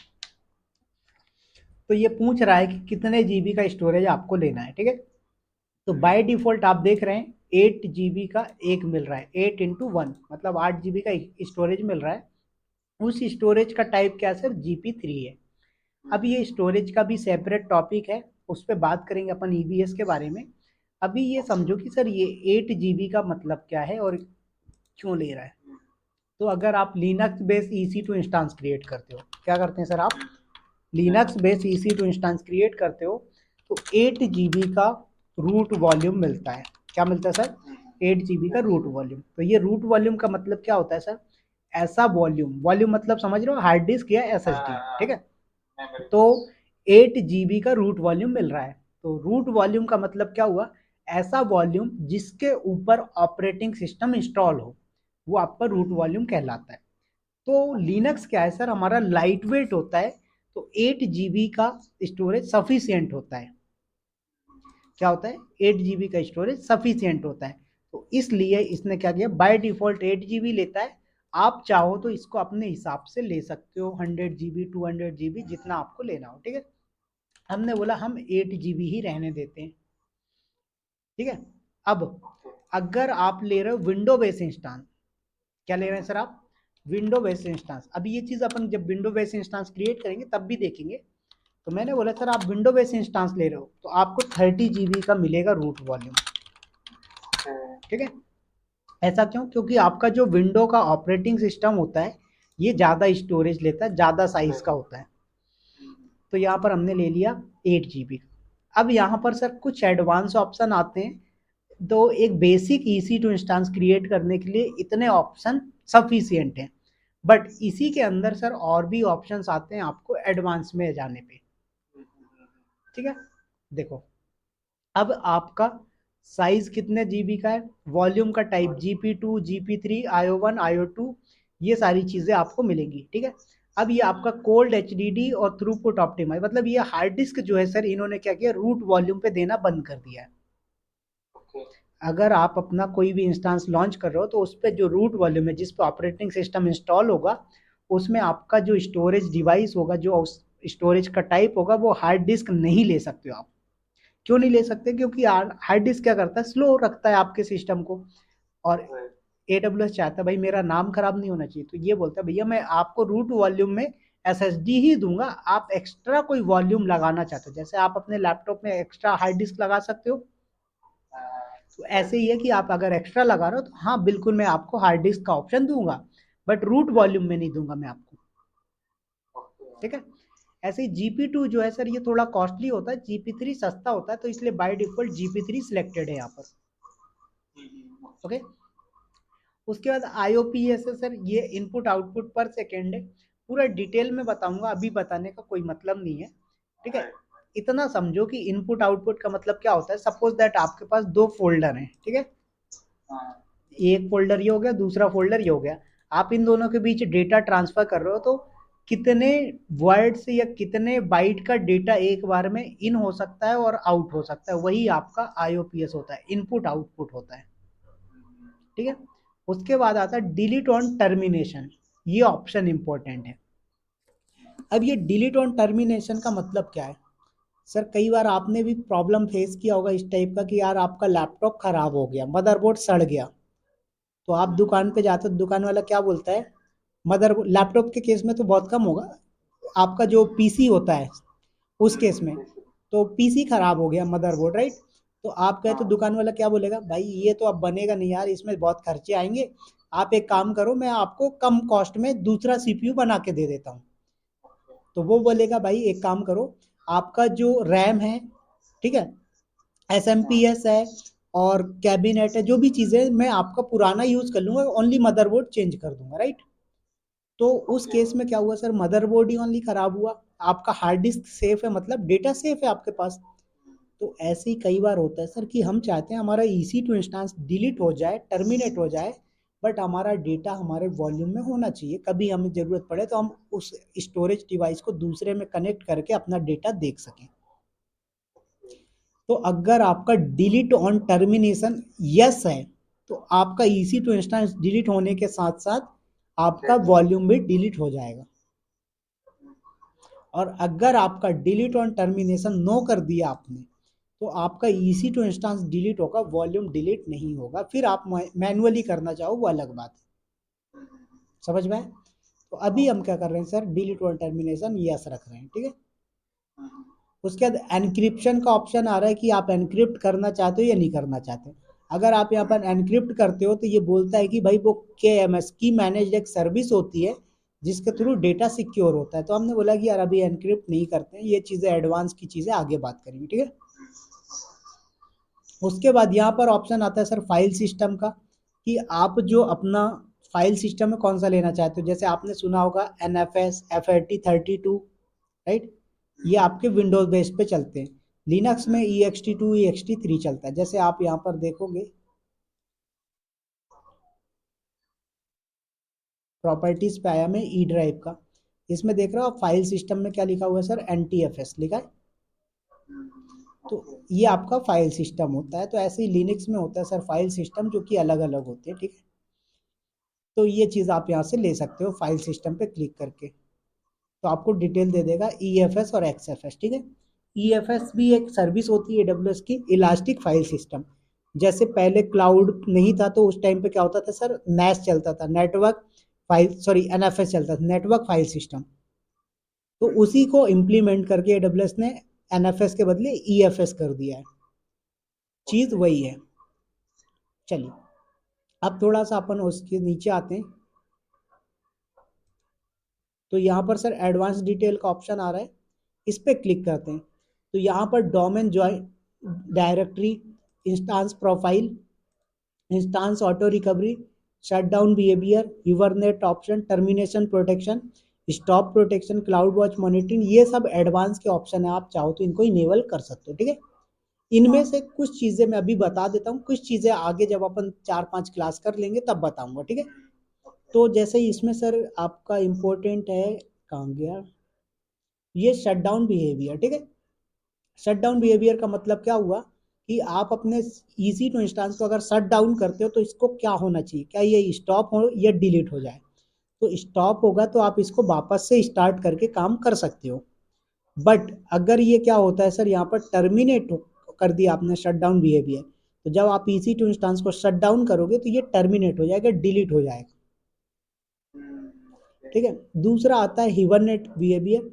तो ये पूछ रहा है कि कितने जीबी का स्टोरेज आपको लेना है। ठीक है, तो बाय डिफॉल्ट आप देख रहे हैं 8 जीबी का एक मिल रहा है, 8 × 1 मतलब 8 जीबी का स्टोरेज मिल रहा है। उस स्टोरेज का टाइप क्या है सर? GP3 है। अब ये स्टोरेज का भी सेपरेट टॉपिक है, उस पर बात करेंगे अपन ईबीएस के बारे में। अभी ये समझो कि सर ये 8 जीबी का मतलब क्या है और क्यों ले रहा है। तो अगर आप Linux base EC2 instance create करते हो, क्या करते हैं सर आप? Linux base EC2 instance create करते हो तो 8 जीबी का रूट वॉल्यूम मिलता है। क्या मिलता है सर? 8 जीबी का रूट वॉल्यूम। तो ये रूट वॉल्यूम का मतलब क्या होता है सर? ऐसा वॉल्यूम, वॉल्यूम मतलब समझ रहे हो, हार्ड डिस्क या एसएसडी। ठीक है, तो 8 जीबी का रूट वॉल्यूम मिल रहा है। तो रूट वॉल्यूम का मतलब क्या हुआ? ऐसा वॉल्यूम जिसके ऊपर ऑपरेटिंग सिस्टम इंस्टॉल हो, वो आपका रूट वॉल्यूम कहलाता है। तो लिनक्स क्या है सर? हमारा लाइट वेट होता है, तो 8 जीबी का स्टोरेज सफिशियंट होता है। क्या होता है? 8 जीबी का स्टोरेज सफिशियंट होता है। तो इसलिए इसने क्या किया, बाय डिफॉल्ट 8 जीबी लेता है। आप चाहो तो इसको अपने हिसाब से ले सकते हो, 100 जीबी 200 जीबी जितना आपको लेना हो। ठीक है, हमने बोला हम 8 जीबी ही रहने देते हैं। ठीक है, अब अगर आप ले रहे हो विंडो बेस इंस्टांस, क्या ले रहे हैं सर आप? Window base instance. अभी ये चीज अपन जब विंडो बेस इंस्टांस क्रिएट करेंगे तब भी देखेंगे। तो मैंने बोला सर आप विंडो बेस इंस्टांस ले रहे हो तो आपको 30 जीबी का मिलेगा रूट वॉल्यूम। ठीक है, ऐसा क्यों? क्योंकि आपका जो विंडो का ऑपरेटिंग सिस्टम होता है ये ज़्यादा स्टोरेज लेता है, ज़्यादा साइज का होता है। तो यहाँ पर हमने ले लिया 8 जीबी। अब यहाँ पर सर कुछ एडवांस ऑप्शन आते हैं। तो एक बेसिक EC2 इंस्टांस क्रिएट करने के लिए इतने ऑप्शन सफिशियंट हैं, बट इसी के अंदर सर और भी ऑप्शंस आते हैं आपको एडवांस में जाने पे। ठीक है, देखो, अब आपका साइज कितने जीबी का है, वॉल्यूम का type GP2 GP3 IO1 IO2, ये सारी चीजें आपको मिलेंगी। ठीक है, अब ये आपका कोल्ड HDD और थ्रूपुट ऑप्टिमाइज, मतलब ये हार्ड डिस्क जो है सर इन्होंने क्या किया, रूट वॉल्यूम पे देना बंद कर दिया है। अगर आप अपना कोई भी इंस्टांस लॉन्च कर रहे हो तो उस पर जो रूट वॉल्यूम है जिस पे ऑपरेटिंग सिस्टम इंस्टॉल होगा, उसमें आपका जो स्टोरेज डिवाइस होगा, जो स्टोरेज का टाइप होगा, वो हार्ड डिस्क नहीं ले सकते हो आप। क्यों नहीं ले सकते? क्योंकि हार्ड डिस्क क्या करता है, स्लो रखता है आपके सिस्टम को। और AWS चाहता है भाई मेरा नाम खराब नहीं होना चाहिए, तो ये बोलता है भैया मैं आपको रूट वॉल्यूम में SSD ही दूंगा, आप एक्स्ट्रा कोई वॉल्यूम लगाना चाहते हो, जैसे आप अपने लैपटॉप में एक्स्ट्रा हार्ड डिस्क लगा सकते हो, तो ऐसे ही है कि आप अगर एक्स्ट्रा लगा रहे हो तो हाँ बिल्कुल मैं आपको हार्ड डिस्क का ऑप्शन दूंगा, बट रूट वॉल्यूम में नहीं दूंगा मैं आपको। ठीक है, ऐसे ही GP2 जो है सर ये थोड़ा कॉस्टली होता है, GP3 सस्ता होता है, तो इसलिए बाय डिफॉल्ट GP3 सिलेक्टेड है यहाँ पर। ओके, उसके बाद IOPS है सर, ये इनपुट आउटपुट पर सेकेंड है। पूरा डिटेल में बताऊंगा, अभी बताने का कोई मतलब नहीं है। ठीक है, इतना समझो कि इनपुट आउटपुट का मतलब क्या होता है। सपोज दैट आपके पास 2 फोल्डर हैं। ठीक है, एक फोल्डर ये हो गया, दूसरा फोल्डर ये हो गया। आप इन दोनों के बीच डेटा ट्रांसफर कर रहे हो तो कितने वर्ड्स या कितने बाइट का डेटा एक बार में इन हो सकता है और आउट हो सकता है, वही आपका IOPS होता है, इनपुट आउटपुट होता है। ठीक है, उसके बाद आता है डिलीट ऑन टर्मिनेशन, ये ऑप्शन इंपॉर्टेंट है। अब ये डिलीट ऑन टर्मिनेशन का मतलब क्या है सर? कई बार आपने भी प्रॉब्लम फेस किया होगा इस टाइप का कि यार आपका लैपटॉप खराब हो गया, मदरबोर्ड सड़ गया, तो आप दुकान पे जाते हो, दुकान वाला क्या बोलता है, मदर लैपटॉप के केस में तो बहुत कम होगा, आपका जो पीसी होता है उस केस में, तो पीसी खराब हो गया मदरबोर्ड, राइट? तो आप कहे तो दुकान वाला क्या बोलेगा, भाई ये तो अब बनेगा नहीं यार, इसमें बहुत खर्चे आएंगे, आप एक काम करो मैं आपको कम कॉस्ट में दूसरा CPU बना के दे देता हूँ। तो वो बोलेगा भाई एक काम करो, आपका जो रैम है, ठीक है, एस एम पी एस है और कैबिनेट है, जो भी चीज़ें मैं आपका पुराना यूज़ कर लूँगा, ओनली मदरबोर्ड चेंज कर दूंगा, राइट। तो उस ओके केस में क्या हुआ सर, मदरबोर्ड ही ओनली खराब हुआ, आपका हार्ड डिस्क सेफ है, मतलब डेटा सेफ है आपके पास। तो ऐसे ही कई बार होता है सर कि हम चाहते हैं हमारा ईसी टू इंस्टांस डिलीट हो जाए, टर्मिनेट हो जाए, बट हमारा डेटा हमारे वॉल्यूम में होना चाहिए, कभी हमें ज़रूरत पड़े तो हम उस स्टोरेज डिवाइस को दूसरे में कनेक्ट करके अपना डेटा देख सकें। तो अगर आपका डिलीट ऑन टर्मिनेशन यस है, तो आपका ईसी टू इंस्टांस डिलीट होने के साथ साथ आपका डेटा। वॉल्यूम भी डिलीट हो जाएगा। और अगर आपका डिलीट ऑन टर्मिनेशन नो कर दिया आपने, तो आपका ईसी टू इंस्टांस डिलीट होगा, वॉल्यूम डिलीट नहीं होगा। फिर आप मैनुअली करना चाहो वो अलग बात है, समझ में। तो अभी हम क्या कर रहे हैं sir, delete on termination yes रख रहे हैं, ठीक है। उसके बाद एनक्रिप्शन का ऑप्शन आ रहा है कि आप एनक्रिप्ट करना चाहते हो या नहीं करना चाहते। अगर आप यहाँ पर एनक्रिप्ट करते हो तो ये बोलता है कि भाई वो के एम एस की मैनेज एक सर्विस होती है जिसके थ्रू डेटा सिक्योर होता है। तो हमने बोला कि यार अभी एनक्रिप्ट नहीं करते हैं, ये चीज़ें एडवांस की चीज़ें आगे बात करेंगे, ठीक है। उसके बाद यहाँ पर ऑप्शन आता है सर फाइल सिस्टम का, कि आप जो अपना फाइल सिस्टम में कौन सा लेना चाहते हो। जैसे आपने सुना होगा NFS FAT32, राइट, ये आपके विंडोज बेस पे चलते हैं। लिनक्स में ext2 ext3 चलता है। जैसे आप यहाँ पर देखोगे प्रॉपर्टीज पे आया मैं ई ड्राइव का, इसमें देख रहा हूँ फाइल सिस्टम में क्या लिखा हुआ है सर, NTFS लिखा है। तो ये आपका फाइल सिस्टम होता है। तो ऐसे ही लिनक्स में होता है सर फाइल सिस्टम, जो कि अलग अलग होते हैं, ठीक है। तो ये चीज़ आप यहाँ से ले सकते हो फाइल सिस्टम पे क्लिक करके, तो आपको डिटेल दे देगा EFS और XFS, ठीक है। EFS भी एक सर्विस होती है AWS की, इलास्टिक फाइल सिस्टम। जैसे पहले क्लाउड नहीं था तो उस टाइम पे क्या होता था सर, NAS चलता था, नेटवर्क फाइल, सॉरी NFS चलता था, नेटवर्क फाइल सिस्टम। तो उसी को इम्प्लीमेंट करके AWS ने NFS के बदले EFS कर दिया है, चीज़ वही है। चलिए अब थोड़ा सा अपन उसके नीचे आते हैं। तो यहाँ पर सर एडवांस डिटेल का ऑप्शन आ रहा है, इस पर क्लिक करते हैं। तो यहाँ पर domain join directory, instance profile, instance auto recovery, shutdown behaviour, hibernate option, termination protection, stop protection, cloud watch monitoring, ये सब एडवांस के ऑप्शन है। आप चाहो तो इनको इनेबल कर सकते हो, ठीक है। इनमें से कुछ चीजें मैं अभी बता देता हूँ, कुछ चीजें आगे जब अपन 4-5 क्लास कर लेंगे तब बताऊंगा, ठीक है। तो जैसे इसमें सर आपका इम्पोर्टेंट है, कहाँ गया ये शटडाउन बिहेवियर, ठीक है। शटडाउन बिहेवियर का मतलब क्या हुआ कि आप अपने ईसी टू इंस्टांस को अगर शट डाउन करते हो तो इसको क्या होना चाहिए, क्या ये स्टॉप हो या डिलीट हो जाए। तो स्टॉप होगा तो आप इसको वापस से स्टार्ट करके काम कर सकते हो। बट अगर ये क्या होता है सर, यहाँ पर टर्मिनेट कर दिया आपने शट डाउन बिहेवियर, तो जब आप ईसी टू इंस्टांस को शट डाउन करोगे तो ये टर्मिनेट हो जाएगा, डिलीट हो जाएगा, ठीक है। दूसरा आता है हिबरनेट बिहेवियर।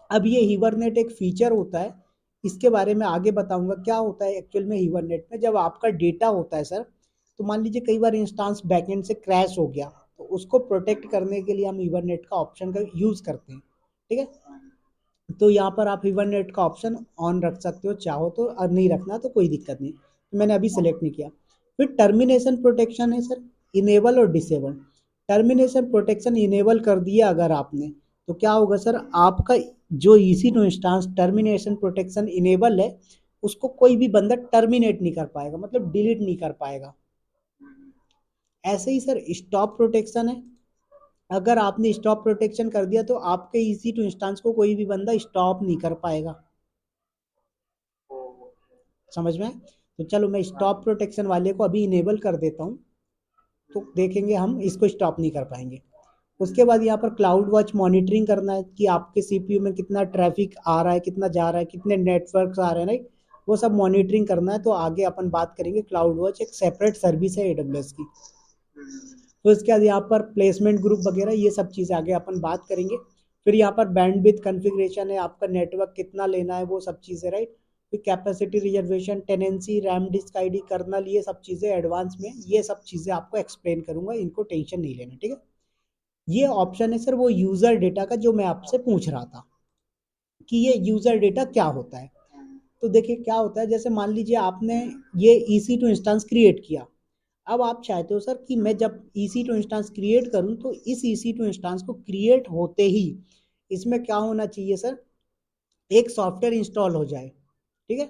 अब ये हिबरनेट एक फीचर होता है, इसके बारे में आगे बताऊंगा क्या होता है एक्चुअल में। हिबरनेट में जब आपका डेटा होता है सर, तो मान लीजिए कई बार इंस्टांस बैकएंड से क्रैश हो गया, तो उसको प्रोटेक्ट करने के लिए हम हिबरनेट का ऑप्शन का यूज करते हैं, ठीक है। तो यहाँ पर आप हिबरनेट का ऑप्शन ऑन रख सकते हो चाहो तो, और नहीं रखना तो कोई दिक्कत नहीं, तो मैंने अभी सेलेक्ट नहीं किया। फिर टर्मिनेशन प्रोटेक्शन है सर, इनेबल और डिसेबल। टर्मिनेशन प्रोटेक्शन इनेबल कर दिया अगर आपने, तो क्या होगा सर, आपका जो EC two instance termination protection enable है, उसको कोई भी बंदा टर्मिनेट नहीं कर पाएगा, मतलब डिलीट नहीं कर पाएगा। ऐसे ही सर स्टॉप प्रोटेक्शन है, अगर आपने स्टॉप प्रोटेक्शन कर दिया तो आपके ईसी टू इंस्टांस को कोई भी बंदा स्टॉप नहीं कर पाएगा, समझ में। तो चलो मैं स्टॉप प्रोटेक्शन वाले को अभी इनेबल कर देता हूँ, तो देखेंगे हम इसको स्टॉप नहीं कर पाएंगे। उसके बाद यहाँ पर क्लाउड वॉच मॉनिटरिंग करना है कि आपके सीपीयू में कितना ट्रैफिक आ रहा है, कितना जा रहा है, कितने नेटवर्क्स आ रहे हैं, राइट, वो सब मॉनिटरिंग करना है। तो आगे अपन बात करेंगे, क्लाउड वॉच एक सेपरेट सर्विस है AWS की। तो इसके बाद यहाँ पर प्लेसमेंट ग्रुप वगैरह ये सब चीज़ें आगे अपन बात करेंगे। फिर यहाँ पर बैंडविड्थ कॉन्फ़िगरेशन है, आपका नेटवर्क कितना लेना है वो सब चीज़ें, राइट। फिर capacity reservation, tenancy, RAM disk ID, kernel, ये सब चीज़ें एडवांस में, ये सब चीज़ें आपको एक्सप्लेन करूंगा, इनको टेंशन नहीं लेना, ठीक है। ये ऑप्शन है सर वो यूज़र डेटा का जो मैं आपसे पूछ रहा था। कि ये यूजर डेटा क्या होता है। तो देखिए क्या होता है, जैसे मान लीजिए आपने ये EC2 इंस्टेंस क्रिएट किया। अब आप चाहते हो सर कि मैं जब EC2 इंस्टेंस क्रिएट करूं तो इस EC2 इंस्टेंस को क्रिएट होते ही इसमें क्या होना चाहिए सर, एक सॉफ्टवेयर इंस्टॉल हो जाए। ठीक है,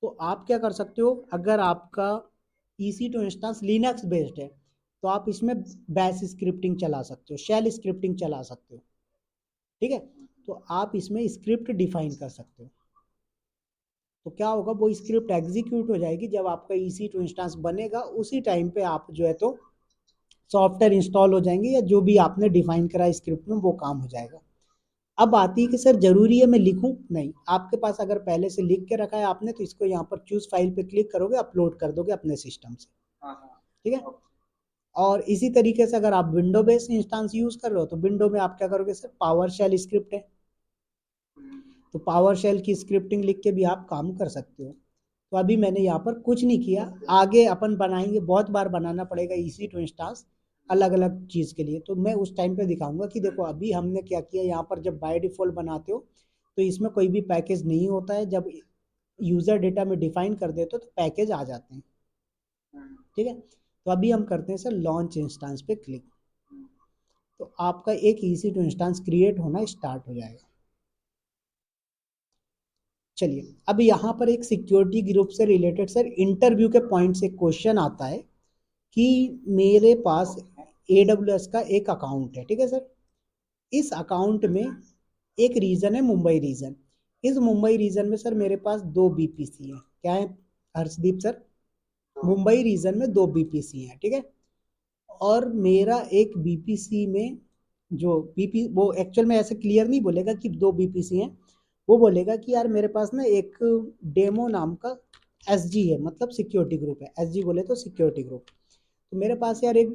तो आप क्या कर सकते हो, अगर आपका EC2 इंस्टेंस लिनक्स बेस्ड है तो आप इसमें बैश स्क्रिप्टिंग चला सकते हो, शेल स्क्रिप्टिंग चला सकते हो। ठीक है, तो आप इसमें स्क्रिप्ट डिफाइन कर सकते हो। तो क्या होगा, वो स्क्रिप्ट एग्जीक्यूट हो जाएगी जब आपका EC2 इंस्टेंस बनेगा, उसी टाइम पे आप जो है तो सॉफ्टवेयर इंस्टॉल हो जाएंगे, या जो भी आपने डिफाइन करा स्क्रिप्ट में वो काम हो जाएगा। अब आती है कि सर जरूरी है मैं लिखूं, नहीं, आपके पास अगर पहले से लिख के रखा है आपने तो इसको यहाँ पर चूज फाइल पे क्लिक करोगे, अपलोड कर दोगे अपने सिस्टम से। ठीक है, और इसी तरीके से अगर आप विंडो बेस्ड इंस्टेंस यूज कर रहे हो तो विंडो में आप क्या करोगे सर, पावर शेल स्क्रिप्ट है, तो पावर शेल की स्क्रिप्टिंग लिख के भी आप काम कर सकते हो। तो अभी मैंने यहाँ पर कुछ नहीं किया, आगे अपन बनाएंगे, बहुत बार बनाना पड़ेगा EC2 इंस्टेंस अलग अलग चीज के लिए, तो मैं उस टाइम पे दिखाऊंगा कि देखो अभी हमने क्या किया। यहाँ पर जब बाय डिफॉल्ट बनाते हो तो इसमें कोई भी पैकेज नहीं होता है, जब यूजर डेटा में डिफाइन कर देते हो तो पैकेज आ जाते हैं। ठीक है, तो अभी हम करते हैं सर लॉन्च इंस्टेंस पे क्लिक, तो आपका एक EC2 इंस्टेंस क्रिएट होना स्टार्ट हो जाएगा। चलिए, अब यहाँ पर एक सिक्योरिटी ग्रुप से रिलेटेड सर इंटरव्यू के पॉइंट से क्वेश्चन आता है कि मेरे पास AWS का एक अकाउंट है। ठीक है सर, इस अकाउंट में एक रीजन है मुंबई रीजन, इस मुंबई रीजन में सर मेरे पास 2 BPC है। क्या है हर्षदीप सर, मुंबई रीजन में 2 BPC है। ठीक है, और मेरा एक BPC में जो बीपी, वो एक्चुअल में ऐसे क्लियर नहीं बोलेगा कि 2 BPC हैं, वो बोलेगा कि यार मेरे पास ना एक डेमो नाम का SG है, मतलब सिक्योरिटी ग्रुप है, SG बोले तो सिक्योरिटी ग्रुप। तो मेरे पास यार एक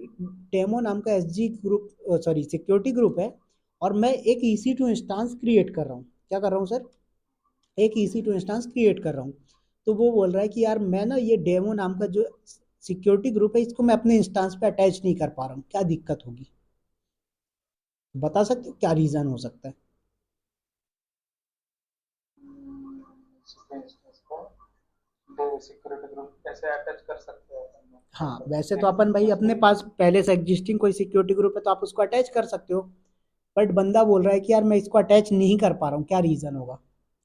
डेमो नाम का SG group, sorry security group है, और मैं एक EC2 इंस्टेंस क्रिएट कर रहा हूँ। क्या कर रहा हूँ सर, एक EC2 इंस्टेंस क्रिएट कर रहा हूँ। तो वो बोल रहा है कि यार मैं ना ये डेमो नाम का जो सिक्योरिटी ग्रुप है इसको मैं अपने इंस्टेंस पे अटैच नहीं कर पा रहा हूँ, क्या दिक्कत होगी, बता सकते हो क्या रीजन हो सकता है। सिक्योरिटी ग्रुप कैसे अटैच कर सकते हैं अपन लोग? हाँ, वैसे तो अपन भाई अपने पास पहले से एग्जिस्टिंग कोई सिक्योरिटी ग्रुप है तो आप उसको अटैच कर सकते हो, बट बंदा बोल रहा है कि यार मैं इसको अटैच नहीं कर पा रहा हूँ, क्या रीजन होगा,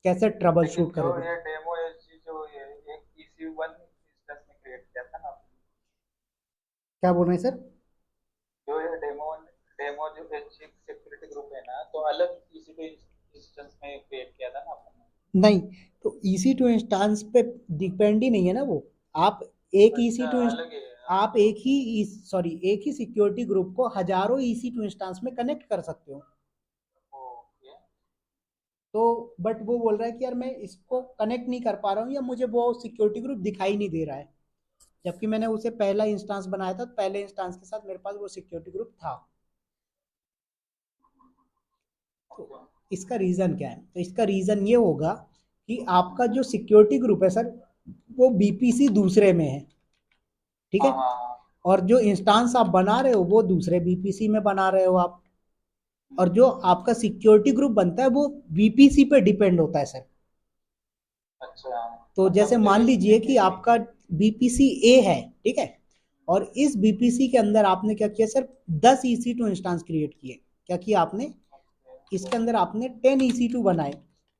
कैसे ट्रबल लेकिन शूट जो करोगे। ये डेमो एसजी जो ये एक EC1 इंस्टेंस में क्रिएट किया था ना, क्या बोल रहे हैं सर। जो ये डेमो डेमो जो एसजी सिक्योरिटी ग्रुप है ना, तो अलग EC2 इंस्टेंस में क्रिएट किया था ना अपन ने। नहीं, तो EC2 इंस्टेंस पे डिपेंड ही नहीं है ना वो, आप एक अच्छा, EC2 अलग है। आप एक ही सॉरी एक ही सिक्योरिटी ग्रुप को हजारों EC2 इंस्टेंस में कनेक्ट कर सकते हो। ओके। तो बट वो बोल रहा है कि यार मैं इसको कनेक्ट नहीं कर पा रहा हूँ, या मुझे वो सिक्योरिटी ग्रुप दिखाई नहीं दे रहा है, जबकि मैंने उसे पहला इंस्टेंस बनाया था, तो पहले इंस्टेंस के साथ मेरे पास वो सिक्योरिटी ग्रुप था। तो ओके। इसका रीजन क्या है, तो इसका रीजन ये होगा कि आपका जो सिक्योरिटी ग्रुप है सर वो BPC दूसरे में है। ठीक हाँ है, हाँ हाँ। और जो इंस्टांस आप बना रहे हो वो दूसरे BPC में बना रहे हो आप, और जो आपका सिक्योरिटी ग्रुप बनता है वो BPC पे डिपेंड होता है सर। अच्छा, तो जैसे मतलब मान एक लीजिए कि बीपीसी। आपका BPC A है, ठीक है, और इस BPC के अंदर आपने क्या किया सर, 10 EC2 इंस्टांस क्रिएट किए। क्या किया आपने, इसके अंदर आपने 10 EC2 बनाए,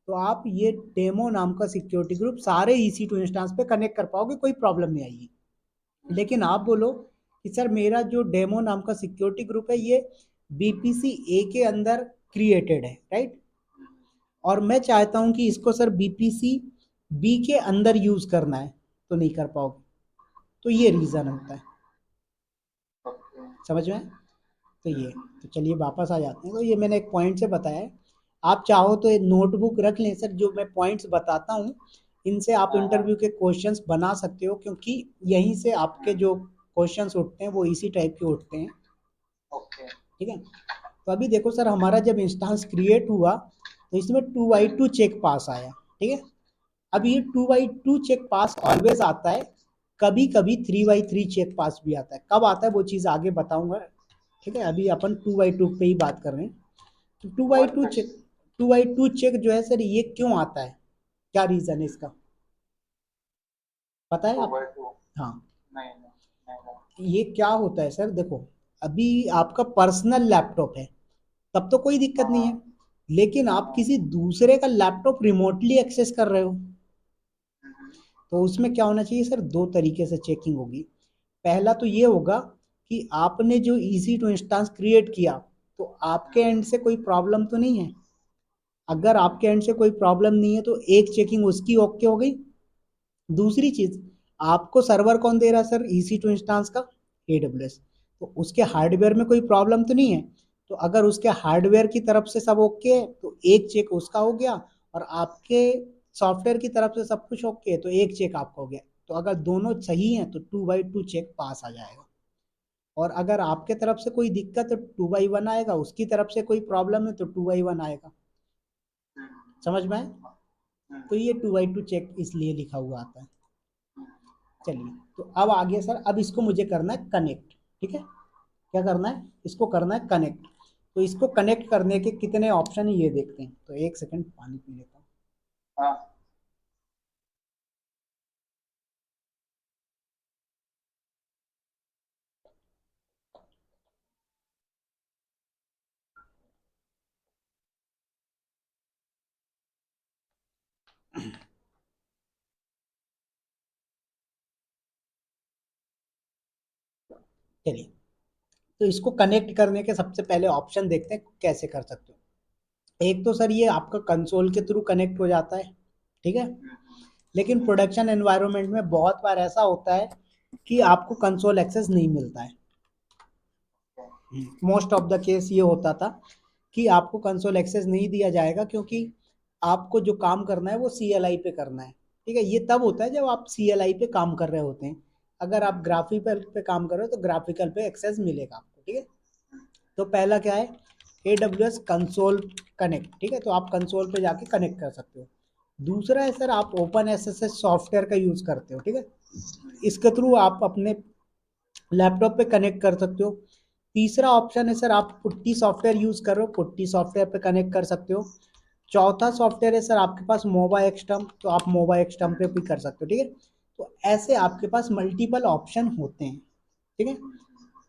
तो आप ये डेमो नाम का सिक्योरिटी ग्रुप सारे EC2 इंस्टांस पे कनेक्ट कर पाओगे, कोई प्रॉब्लम नहीं आएगी। लेकिन आप बोलो कि सर मेरा जो डेमो नाम का सिक्योरिटी ग्रुप है ये BPC A के अंदर क्रिएटेड है, राइट, और मैं चाहता हूं कि इसको सर BPC B के अंदर यूज करना है, तो नहीं कर पाओगे। तो ये रीजन होता है, ओके। समझ में। तो ये, तो चलिए वापस आ जाते हैं, तो ये मैंने एक पॉइंट से बताया है। आप चाहो तो एक नोटबुक रख लें सर, जो मैं पॉइंट्स बताता हूँ इनसे आप हाँ हाँ। इंटरव्यू के क्वेश्चंस बना सकते हो, क्योंकि यहीं से आपके जो क्वेश्चंस उठते हैं वो इसी टाइप के उठते हैं। ओके। ठीक है, तो अभी देखो सर हमारा जब इंस्टांस क्रिएट हुआ तो इसमें 2x2 चेक पास आया। ठीक है, अब ये 2x2 चेक पास ऑलवेज आता है, कभी कभी 3x3 चेक पास भी आता है, कब आता है वो चीज़ आगे बताऊंगा। ठीक है, अभी अपन 2x2 पे ही बात कर रहे हैं। तो two by one two fits. Check 2x2 check जो है सर ये क्यों आता है, क्या रीजन है इसका, पता है टू आप? बाई टू हाँ, नहीं नहीं नहीं नहीं। ये क्या होता है सर, देखो अभी आपका पर्सनल लैपटॉप है तब तो कोई दिक्कत नहीं है, हाँ लेकिन आप हाँ। किसी दूसरे का लैपटॉप रिमोटली एक्सेस कर रहे हो, हम्म, तो उसमें क्या होना चाहिए सर, दो तरीके से चेकिंग होगी। पहला तो ये होगा कि आपने जो ईसी टू इंस्टेंस क्रिएट किया तो आपके एंड से कोई प्रॉब्लम तो नहीं है, अगर आपके एंड से कोई प्रॉब्लम नहीं है तो एक चेकिंग उसकी ओके हो गई। दूसरी चीज, आपको सर्वर कौन दे रहा है सर ईसी टू इंस्टेंस का, एडब्ल्यूएस, तो उसके हार्डवेयर में कोई प्रॉब्लम तो नहीं है, तो अगर उसके हार्डवेयर की तरफ से सब ओके है तो एक चेक उसका हो गया, और आपके सॉफ्टवेयर की तरफ से सब कुछ ओके है तो एक चेक आपका हो गया। तो अगर दोनों सही हैं तो 2x2 चेक पास आ जाएगा, और अगर आपके तरफ से कोई दिक्कत है 2x1 आएगा, उसकी तरफ से कोई प्रॉब्लम है तो 2x1 आएगा, समझ में आए? हम्म, तो ये 2x2 चेक इसलिए लिखा हुआ आता है। हम्म, चलिए, तो अब आगे सर, अब इसको मुझे करना है कनेक्ट, ठीक है, क्या करना है, इसको करना है कनेक्ट। तो इसको कनेक्ट करने के कितने ऑप्शन है ये देखते हैं, तो एक सेकंड पानी पी लेता हूँ। हाँ। चलिए, तो इसको कनेक्ट करने के सबसे पहले ऑप्शन देखते हैं कैसे कर सकते हो। एक तो सर ये आपका कंसोल के थ्रू कनेक्ट हो जाता है, ठीक है, लेकिन प्रोडक्शन एनवायरनमेंट में बहुत बार ऐसा होता है कि आपको कंसोल एक्सेस नहीं मिलता है। मोस्ट ऑफ द केस ये होता था कि आपको कंसोल एक्सेस नहीं दिया जाएगा, क्योंकि आपको जो काम करना है वो CLI पे करना है, ठीक है, ये तब होता है जब आप CLI पे काम कर रहे होते हैं। अगर आप ग्राफिकल पे काम कर रहे हो तो ग्राफिकल पे एक्सेस मिलेगा आपको, ठीक है। तो पहला क्या है, AWS कंसोल कनेक्ट, ठीक है, तो आप कंसोल पे जाके कनेक्ट कर सकते हो। दूसरा है सर, आप ओपन एसएसएस सॉफ्टवेयर का यूज करते हो, ठीक है, इसके थ्रू आप अपने लैपटॉप पे कनेक्ट कर सकते हो। तीसरा ऑप्शन है सर, आप पुट्टी सॉफ्टवेयर यूज कर रहे हो, पुट्टी सॉफ्टवेयर पे कनेक्ट कर सकते हो। चौथा सॉफ्टवेयर है सर आपके पास मोबा एक्सटर्म, तो आप मोबा एक्सटर्म पे भी कर सकते हो, ठीक है। तो ऐसे आपके पास मल्टीपल ऑप्शन होते हैं, ठीक है।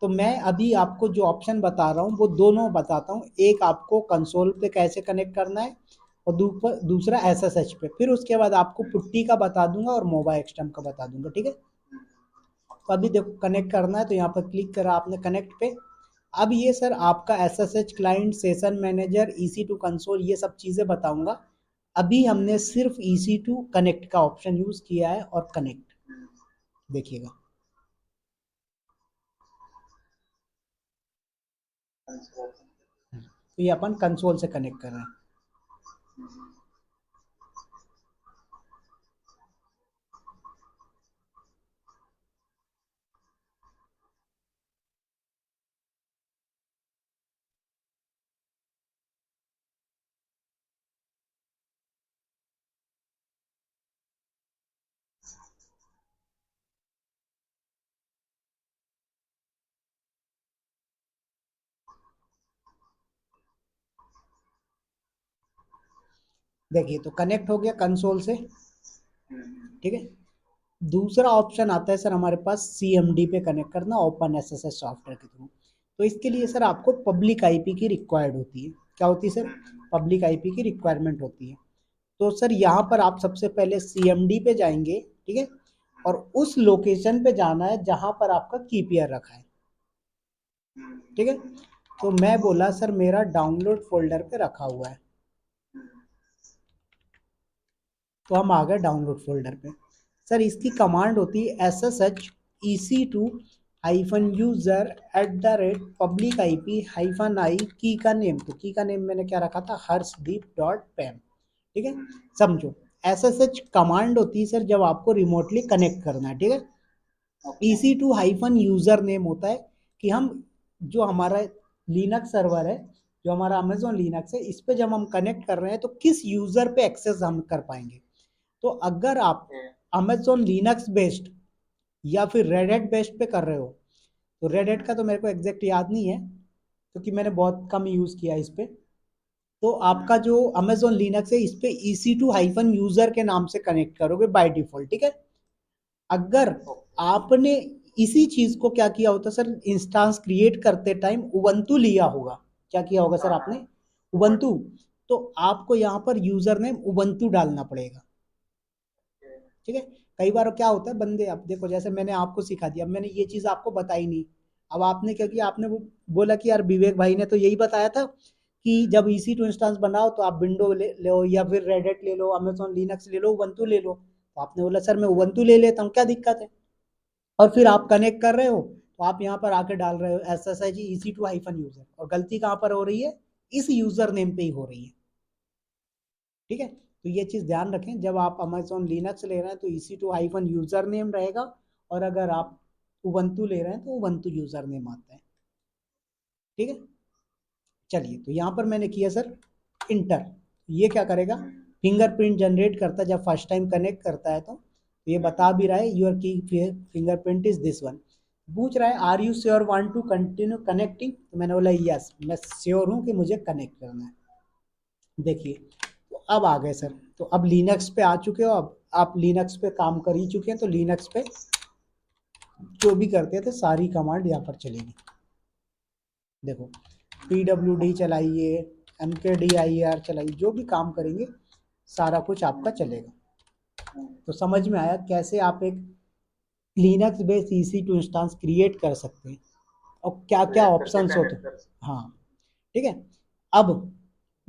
तो मैं अभी आपको जो ऑप्शन बता रहा हूँ वो दोनों बताता हूँ, एक आपको कंसोल पे कैसे कनेक्ट करना है, और दूसरा SSH पे, फिर उसके बाद आपको पुट्टी का बता दूंगा और मोबा एक्सटर्म का बता दूंगा, ठीक है। तो अभी देखो कनेक्ट करना है तो यहाँ पर क्लिक करा आपने कनेक्ट पे। अब ये सर आपका SSH client, session manager, EC2 console, ये सब चीज़ें बताऊंगा। अभी हमने सिर्फ EC2 कनेक्ट का ऑप्शन यूज किया है, और कनेक्ट देखिएगा, तो ये अपन कंसोल से कनेक्ट कर रहे हैं। देखिए, तो कनेक्ट हो गया कंसोल से, ठीक है। दूसरा ऑप्शन आता है सर हमारे पास CMD पे कनेक्ट करना, ओपन एसएसएस सॉफ्टवेयर के थ्रू। तो इसके लिए सर आपको पब्लिक आईपी की रिक्वायर्ड होती है, क्या होती है सर, पब्लिक आईपी की रिक्वायरमेंट होती है। तो सर यहाँ पर आप सबसे पहले CMD पे जाएंगे, ठीक है, और उस लोकेशन पे जाना है जहां पर आपका की पेयर रखा है, ठीक है। तो मैं बोला सर मेरा डाउनलोड फोल्डर पे रखा हुआ है, तो हम आ गए डाउनलोड फोल्डर पे। सर इसकी कमांड होती है SSH EC2-user@public IP-i की का नेम मैंने क्या रखा था, हर्षदीप.pam, ठीक है, समझो। SSH कमांड होती है सर जब आपको रिमोटली कनेक्ट करना है, ठीक है। EC2 - यूजर नेम होता है कि हम, जो हमारा लिनक्स सर्वर है, जो हमारा अमेजोन लिनक्स है, इस पे जब हम कनेक्ट कर रहे हैं तो किस यूजर पे एक्सेस हम कर पाएंगे। तो अगर आप अमेजोन लिनक्स बेस्ड या फिर रेड हैट बेस्ड पे कर रहे हो, तो रेड हैट का तो मेरे को एग्जैक्ट याद नहीं है क्योंकि मैंने बहुत कम यूज़ किया इस पे, तो आपका जो अमेजोन लिनक्स है इस पे EC2 हाइफन यूजर के नाम से कनेक्ट करोगे बाय डिफॉल्ट, ठीक है। अगर ओके। आपने इसी चीज को क्या किया होता सर, इंस्टांस क्रिएट करते टाइम उबंटू लिया होगा, क्या किया होगा सर हाँ हाँ। आपने, वन। उबंटू, तो आपको यहाँ पर यूजर नेम उबंटू डालना पड़ेगा, ठीक है। कई बार क्या होता है बंदे, अब देखो जैसे मैंने आपको सिखा दिया, अब मैंने ये चीज आपको बताई नहीं, अब आपने क्या किया, आपने वो बोला कि यार विवेक भाई ने तो यही बताया था कि जब EC2 इंस्टांस बनाओ तो आप विंडो ले लो या फिर रेडिट ले लो, अमेजोन लिनक्स ले लो, उबंटू ले लो, तो आपने बोला सर मैं उबंटू ले लेता हूँ, क्या दिक्कत है। और फिर आप कनेक्ट कर रहे हो तो आप यहाँ पर आके डाल रहे हो SSH EC2 हाइफन यूजर, और गलती कहाँ पर हो रही है, इस यूजर नेम पे ही हो रही है, ठीक है। तो ये चीज ध्यान रखें, जब आप अमेजोन लिनक्स ले रहे हैं तो EC2 हाइफन यूजर नेम रहेगा, और अगर आप उबंटू ले रहे हैं तो उबंटू यूजर नेम आता है, ठीक है। चलिए, तो यहाँ पर मैंने किया सर इंटर, ये क्या करेगा, फिंगरप्रिंट जनरेट करता है, जब फर्स्ट टाइम कनेक्ट करता है तो ये बता भी रहा है योर की फिंगरप्रिंट इज दिस वन, पूछ रहा है are you sure want to continue connecting, तो मैंने बोला यस मैं श्योर हूँ कि मुझे कनेक्ट करना है। देखिए, तो अब आ गए सर, तो अब लिनक्स पे आ चुके हो, अब आप लिनक्स पे काम कर ही चुके हैं, तो लिनक्स पे जो भी करते थे सारी कमांड यहाँ पर चलेगी। देखो, PWD चलाइए, MKDIR चलाइए, जो भी काम करेंगे सारा कुछ आपका चलेगा। तो समझ में आया कैसे आप एक Linux based EC2 instance create कर सकते हैं और क्या क्या क्रिएट करके ऑप्शंस होते कनेक्ट हैं। कर हाँ, ठीक है। अब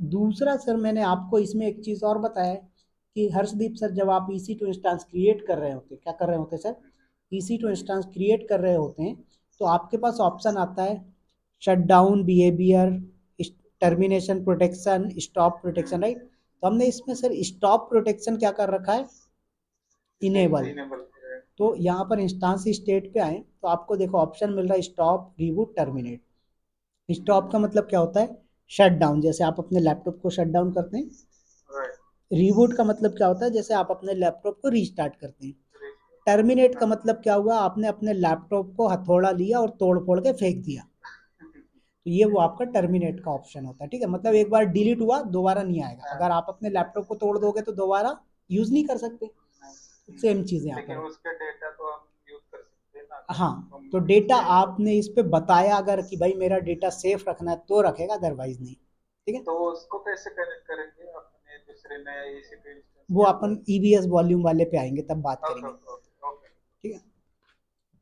दूसरा सर मैंने आपको इसमें एक चीज और बताया है कि हर्षदीप सर, जब आप EC2 इंस्टांस क्रिएट कर रहे होते, क्या कर रहे होते सर, EC2 इंस्टांस क्रिएट कर रहे होते हैं, तो आपके पास ऑप्शन आता है shut down behaviour, termination protection, stop protection, right. तो हमने इसमें सर स्टॉप प्रोटेक्शन क्या कर रखा है, इनेबल। सकते, इनेबल करें। तो यहाँ पर इंस्टांस स्टेट पे आए तो आपको देखो ऑप्शन मिल रहा है स्टॉप रिबूट टर्मिनेट। स्टॉप का मतलब क्या होता है, शट डाउन, जैसे आप अपने लैपटॉप को शट डाउन करते हैं। राइट। रिबूट का मतलब क्या होता है, जैसे आप अपने लैपटॉप को रीस्टार्ट करते हैं। टर्मिनेट का हाँ। मतलब क्या हुआ, आपने अपने लैपटॉप को हथौड़ा लिया और तोड़ फोड़ के फेंक दिया, तो ये वो आपका टर्मिनेट का ऑप्शन होता है, ठीक है। मतलब एक बार डिलीट हुआ दोबारा नहीं आएगा, हाँ, अगर आप अपने लैपटॉप को तोड़ दोगे तो दोबारा यूज नहीं कर सकते, सेम चीज यहाँ लेकिन पर है। उसके डेटा तो हम यूज कर सकते हैं ना, अगर हाँ, हम तो यूज डेटा किए तो। आपने इस पे बताया अगर कि भाई मेरा डेटा सेफ रखना है तो रखेगा, अदरवाइज नहीं, ठीक है। तो उसको कैसे कनेक्ट करेंगे अपने दूसरे नए EC2 इंस्टेंस वो के अपन अंदर? EBS वॉल्यूम वाले पे आएंगे तब बात ओके करेंगे, ओके ओके ओके। ठीक है।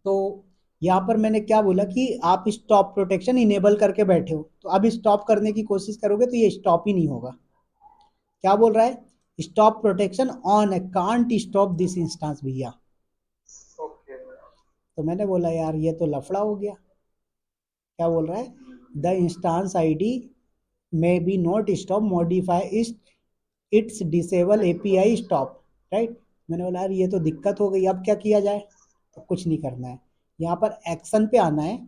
तो यहाँ पर मैंने क्या बोला कि आप स्टॉप प्रोटेक्शन इनेबल करके बैठे हो, तो अब स्टॉप करने की कोशिश करोगे तो ये स्टॉप ही नहीं होगा। क्या बोल रहा है, स्टॉप प्रोटेक्शन ऑन है, कांट स्टॉप दिस इंस्टांस भैया। ओके। तो मैंने बोला यार ये तो लफड़ा हो गया, क्या बोल रहा है, the instance ID may be not stop modify it's disable API stop, right. मैंने बोला यार ये तो दिक्कत हो गई, अब क्या किया जाए, तो कुछ नहीं करना है, यहाँ पर एक्शन पे आना है,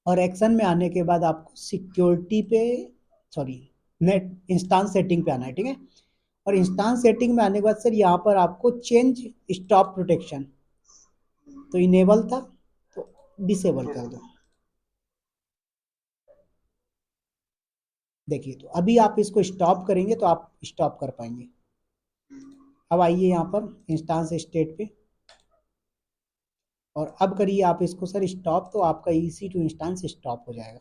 और एक्शन में आने के बाद आपको सिक्योरिटी पे, सॉरी, नेट इंस्टांस सेटिंग पे आना है, ठीक है। और इंस्टांस सेटिंग में आने के बाद सर यहाँ पर आपको चेंज स्टॉप प्रोटेक्शन, तो इनेबल था तो डिसेबल कर दो। देखिए, तो अभी आप इसको स्टॉप करेंगे तो आप स्टॉप कर पाएंगे। अब आइए यहाँ पर इंस्टांस स्टेट पे, और अब करिए आप इसको सर स्टॉप, तो आपका EC2 इंस्टांस स्टॉप हो जाएगा।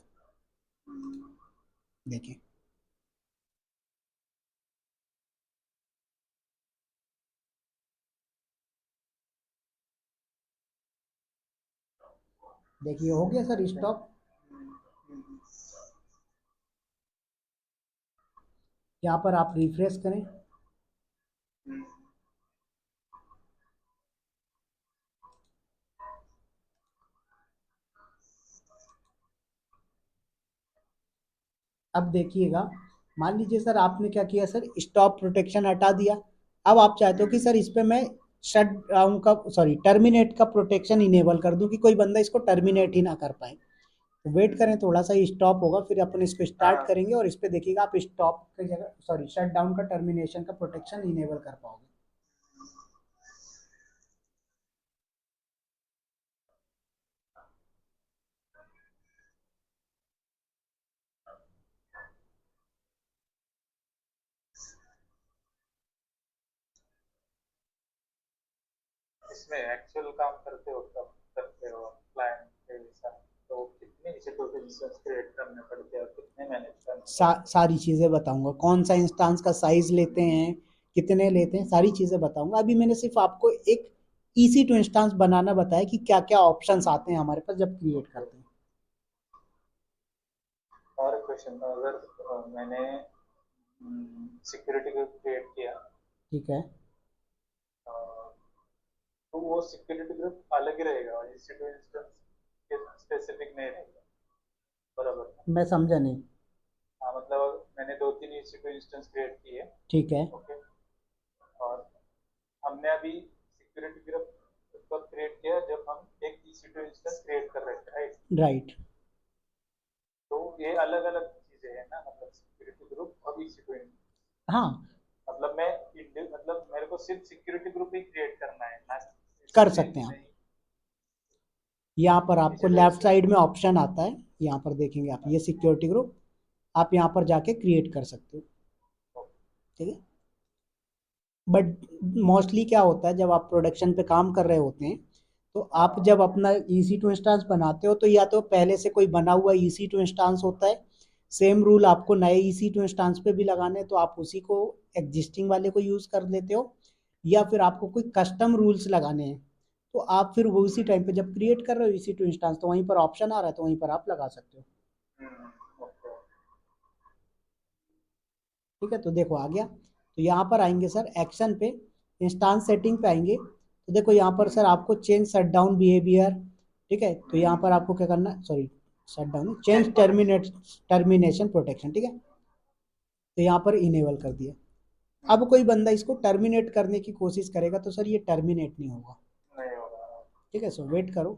देखिए, देखिए हो गया सर स्टॉप। यहाँ पर आप रिफ्रेश करें, अब देखिएगा, मान लीजिए सर आपने क्या किया सर, स्टॉप प्रोटेक्शन हटा दिया, अब आप चाहते हो कि सर इस पे मैं शट डाउन का, सॉरी, टर्मिनेट का प्रोटेक्शन इनेबल कर दूं कि कोई बंदा इसको टर्मिनेट ही ना कर पाए। तो वेट करें थोड़ा सा, स्टॉप होगा फिर अपन इसको स्टार्ट हाँ। करेंगे, और इस पे देखिएगा आप स्टॉप की जगह, सॉरी, शट डाउन का टर्मिनेशन का प्रोटेक्शन इनेबल कर पाओगे। इसमें एक्चुअल काम करते हो कब करते हो क्लाइंट के साथ, तो कितने इंस्टीट्यूशंस क्रिएट करने पड़ते हैं और कितने मैनेज करने पड़ते सारी चीज़ें बताऊंगा, कौन सा इंस्टांस का साइज लेते हैं, कितने लेते हैं, सारी चीज़ें बताऊंगा। अभी मैंने सिर्फ आपको एक ईसी टू इंस्टांस बनाना बताया कि क्या क्या ऑप्शंस आते हैं हमारे पास जब क्रिएट करते हैं। हैं? और क्वेश्चन, अगर मैंने सिक्योरिटी ग्रुप क्रिएट किया, ठीक है, अ, तो वो सिक्योरिटी ग्रुप अलग ही रहेगा और इंस्टीट्यूशन के स्पेसिफिक नहीं रहेगा, बराबर? मैं समझा नहीं। हाँ, मतलब मैंने दो तीन EC2 इंस्टेंस क्रिएट किए। ठीक है, ओके। और हमने अभी सिक्योरिटी ग्रुप तब क्रिएट किया जब हम एक EC2 इंस्टेंस क्रिएट कर रहे थे, राइट? राइट। तो ये अलग अलग चीजें हैं ना, मतलब सिक्योरिटी ग्रुप और EC2 इंस्टेंस। हाँ, मतलब मतलब मेरे को सिर्फ सिक्योरिटी ग्रुप ही क्रिएट करना है ना, कर इससे सकते हैं आप। नहीं? यहाँ पर आपको EC2 लेफ्ट इंस्टेंस। साइड में ऑप्शन आता है, यहाँ पर देखेंगे आप, ये सिक्योरिटी ग्रुप, आप यहाँ पर जाके क्रिएट कर सकते हो। ठीक है, बट मोस्टली क्या होता है जब आप प्रोडक्शन पे काम कर रहे होते हैं, तो आप हाँ। जब अपना ईसी टू इंस्टांस बनाते हो तो या तो पहले से कोई बना हुआ ईसी टू इंस्टांस होता है, सेम रूल आपको नए ईसी टू इंस्टांस पे भी लगाने हैं तो आप उसी को एग्जिस्टिंग वाले को यूज़ कर लेते हो, या फिर आपको कोई कस्टम रूल्स लगाने हैं तो आप फिर वो उसी टाइम पे जब क्रिएट कर रहे हो ईसी टू इंस्टांस तो वहीं पर ऑप्शन आ रहा है तो वहीं पर आप लगा सकते हो। ओके। ठीक है, तो देखो आ गया, तो यहाँ पर आएंगे सर एक्शन पे, इंस्टांस सेटिंग पे आएंगे, तो देखो यहाँ पर सर आपको चेंज शट डाउन बिहेवियर। ठीक है, तो यहाँ पर आपको क्या करना है, sorry shut down, change net protection. Termination protection. ठीक है, तो यहाँ पर इनेबल कर दिया। अब कोई बंदा इसको टर्मिनेट करने की कोशिश करेगा तो सर ये टर्मिनेट नहीं होगा। नहीं होगा। ठीक है, सो वेट करो।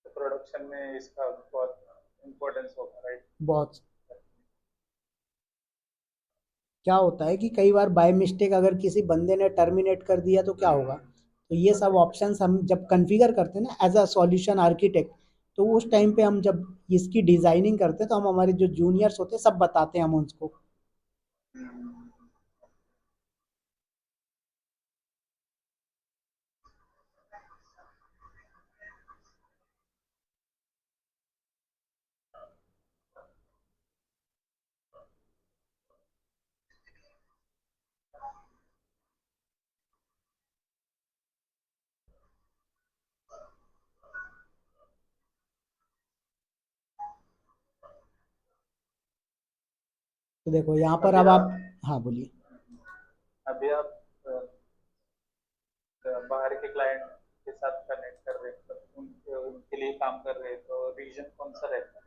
तो प्रोडक्शन में इसका बहुत इम्पोर्टेंस होगा, राइट? बहुत, क्या होता है कि कई बार बाय मिस्टेक अगर किसी बंदे ने टर्मिनेट कर दिया तो क्या होगा, तो ये सब ऑप्शंस हम जब कॉन्फ़िगर करते हैं ना एज अ सॉल्यूशन आर्किटेक्ट, तो उस टाइम पे हम जब इसकी डिजाइनिंग करते हैं तो हम हमारे जो जूनियर्स होते हैं सब बताते हैं हम उनको। तो देखो यहाँ पर अभी अब आप, आप हाँ बोलिए। अभी आप बाहर के क्लाइंट के साथ कनेक्ट कर रहे हैं, मतलब उनके उनके लिए काम कर रहे हैं, तो रीजन कौन सा रहता है?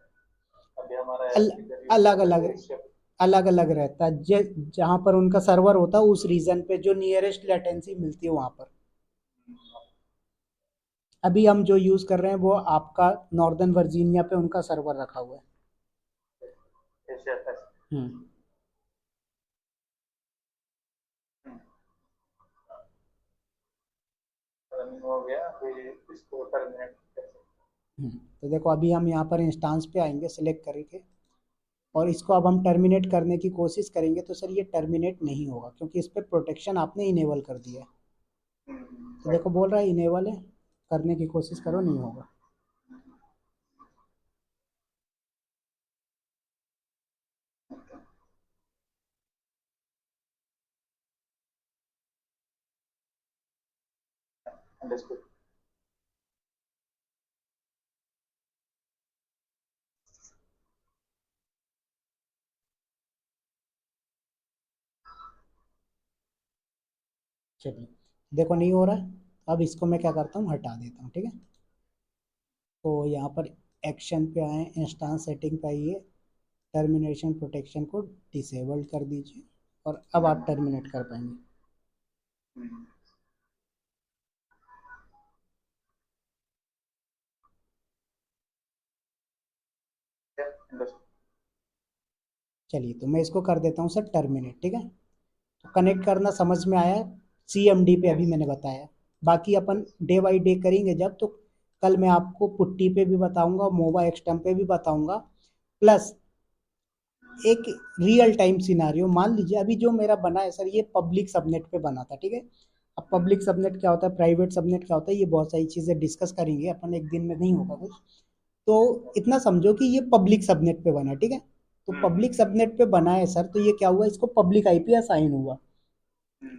अभी हमारा अल, इधर यूएस अलग होता है अलग तो एशिया। अलग अलग रहता है, जहाँ पर उनका सर्वर होता है उस रीजन पे जो नियरेस्ट लेटेंसी मिलती है वहाँ पर। अभी हम जो यूज़ कर रहे हैं वो आपका नॉर्दर्न वर्जीनिया पे उनका सर्वर रखा हुआ है। एशिया तक। हम्म, रनिंग हो गया, अभी इसको टर्मिनेट कर सकते तो देखो अभी हम यहाँ पर इंस्टांस पे आएंगे सिलेक्ट करके, और इसको अब हम टर्मिनेट करने की कोशिश करेंगे तो सर ये टर्मिनेट नहीं होगा क्योंकि इस पर प्रोटेक्शन आपने इनेबल कर दिया है। हैं। तो देखो बोल रहा है इनेबल है, करने की कोशिश करो नहीं होगा। अंडरस्टूड। चलिए, देखो नहीं हो रहा है, अब इसको मैं क्या करता हूँ हटा देता हूँ। ठीक है, तो यहाँ पर एक्शन पे आए, इंस्टांस सेटिंग पे आइए, टर्मिनेशन प्रोटेक्शन को डिसेबल्ड कर दीजिए और अब आप टर्मिनेट कर पाएंगे। अंडरस्टूड। चलिए, तो मैं इसको कर देता हूँ सर टर्मिनेट। ठीक है, तो कनेक्ट करना समझ में आया, सीएमडी पे अभी यस। मैंने बताया, बाकी अपन यस। डे बाई डे करेंगे जब, तो कल मैं आपको पुट्टी पे भी बताऊंगा, मोबा एक्सटम पे भी बताऊंगा, प्लस एक रियल टाइम सिनारियो मान लीजिए, अभी जो मेरा बना है सर ये पब्लिक सबनेट पे बना था, ठीक है। अब पब्लिक सबनेट क्या होता है, प्राइवेट सबनेट क्या होता है, ये बहुत सारी चीजें डिस्कस करेंगे अपन, एक दिन में नहीं होगा कुछ। तो इतना समझो कि ये पब्लिक सबनेट पे बना है, ठीक है। तो पब्लिक सबनेट पे बना है सर, तो ये क्या हुआ, इसको पब्लिक आईपी असाइन हुआ,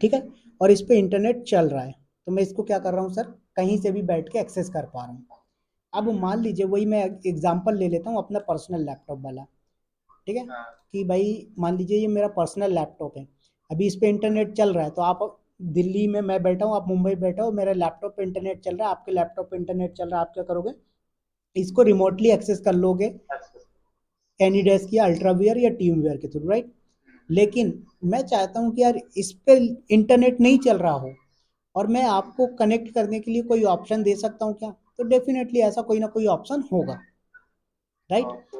ठीक है। और इस पे इंटरनेट चल रहा है, तो मैं इसको क्या कर रहा हूँ सर, कहीं से भी बैठ के एक्सेस कर पा रहा हूँ। अब मान लीजिए, वही मैं एग्जांपल ले लेता हूँ अपना पर्सनल लैपटॉप वाला, ठीक है। हाँ। कि भाई मान लीजिए ये मेरा पर्सनल लैपटॉप है, अभी इस पे इंटरनेट चल रहा है, तो आप दिल्ली में मैं बैठा हूँ, आप मुंबई बैठा हो, मेरे लैपटॉप पे इंटरनेट चल रहा है, आपके लैपटॉप पे इंटरनेट चल रहा है, आप क्या करोगे, इसको रिमोटली एक्सेस कर लोगे, अच्छा। एनी डेस्क या अल्ट्रावेयर या टीम वेयर के थ्रू, राइट। लेकिन मैं चाहता हूँ कि यार इस पे इंटरनेट नहीं चल रहा हो, और मैं आपको कनेक्ट करने के लिए कोई ऑप्शन दे सकता हूँ क्या, तो डेफिनेटली ऐसा कोई ना कोई ऑप्शन होगा, राइट। ओके।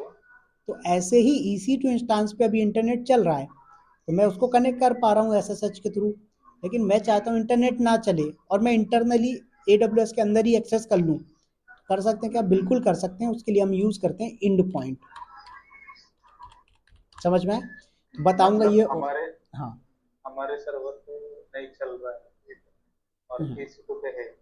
तो ऐसे ही ईसी टू इंस्टांस पे अभी इंटरनेट चल रहा है, तो मैं उसको कनेक्ट कर पा रहा हूँ एसएसएच के थ्रू। लेकिन मैं चाहता हूँ इंटरनेट ना चले और मैं इंटरनली एडब्ल्यूएस के अंदर ही एक्सेस कर लूँ, कर सकते हैं क्या, बिल्कुल कर सकते हैं। उसके लिए हम यूज करते हैं इंड पॉइंट, समझ में आए? तो बताऊंगा मतलब ये हमारे हाँ। हमारे सर्वर पे नहीं चल रहा है और हम्म, ईसी पे है,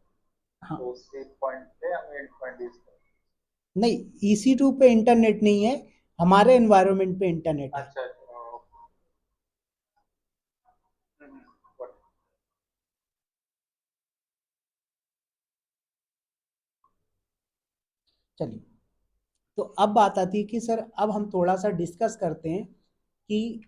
हाँ। तो उसी पॉइंट पे हम एंड पॉइंट यूज करें। नहीं, EC2 पे इंटरनेट नहीं है, हमारे एनवायरनमेंट पे इंटरनेट है। अच्छा अच्छा। हम्म, what? चलिए, तो अब बात आती है कि सर अब हम थोड़ा सा डिस्कस करते हैं कि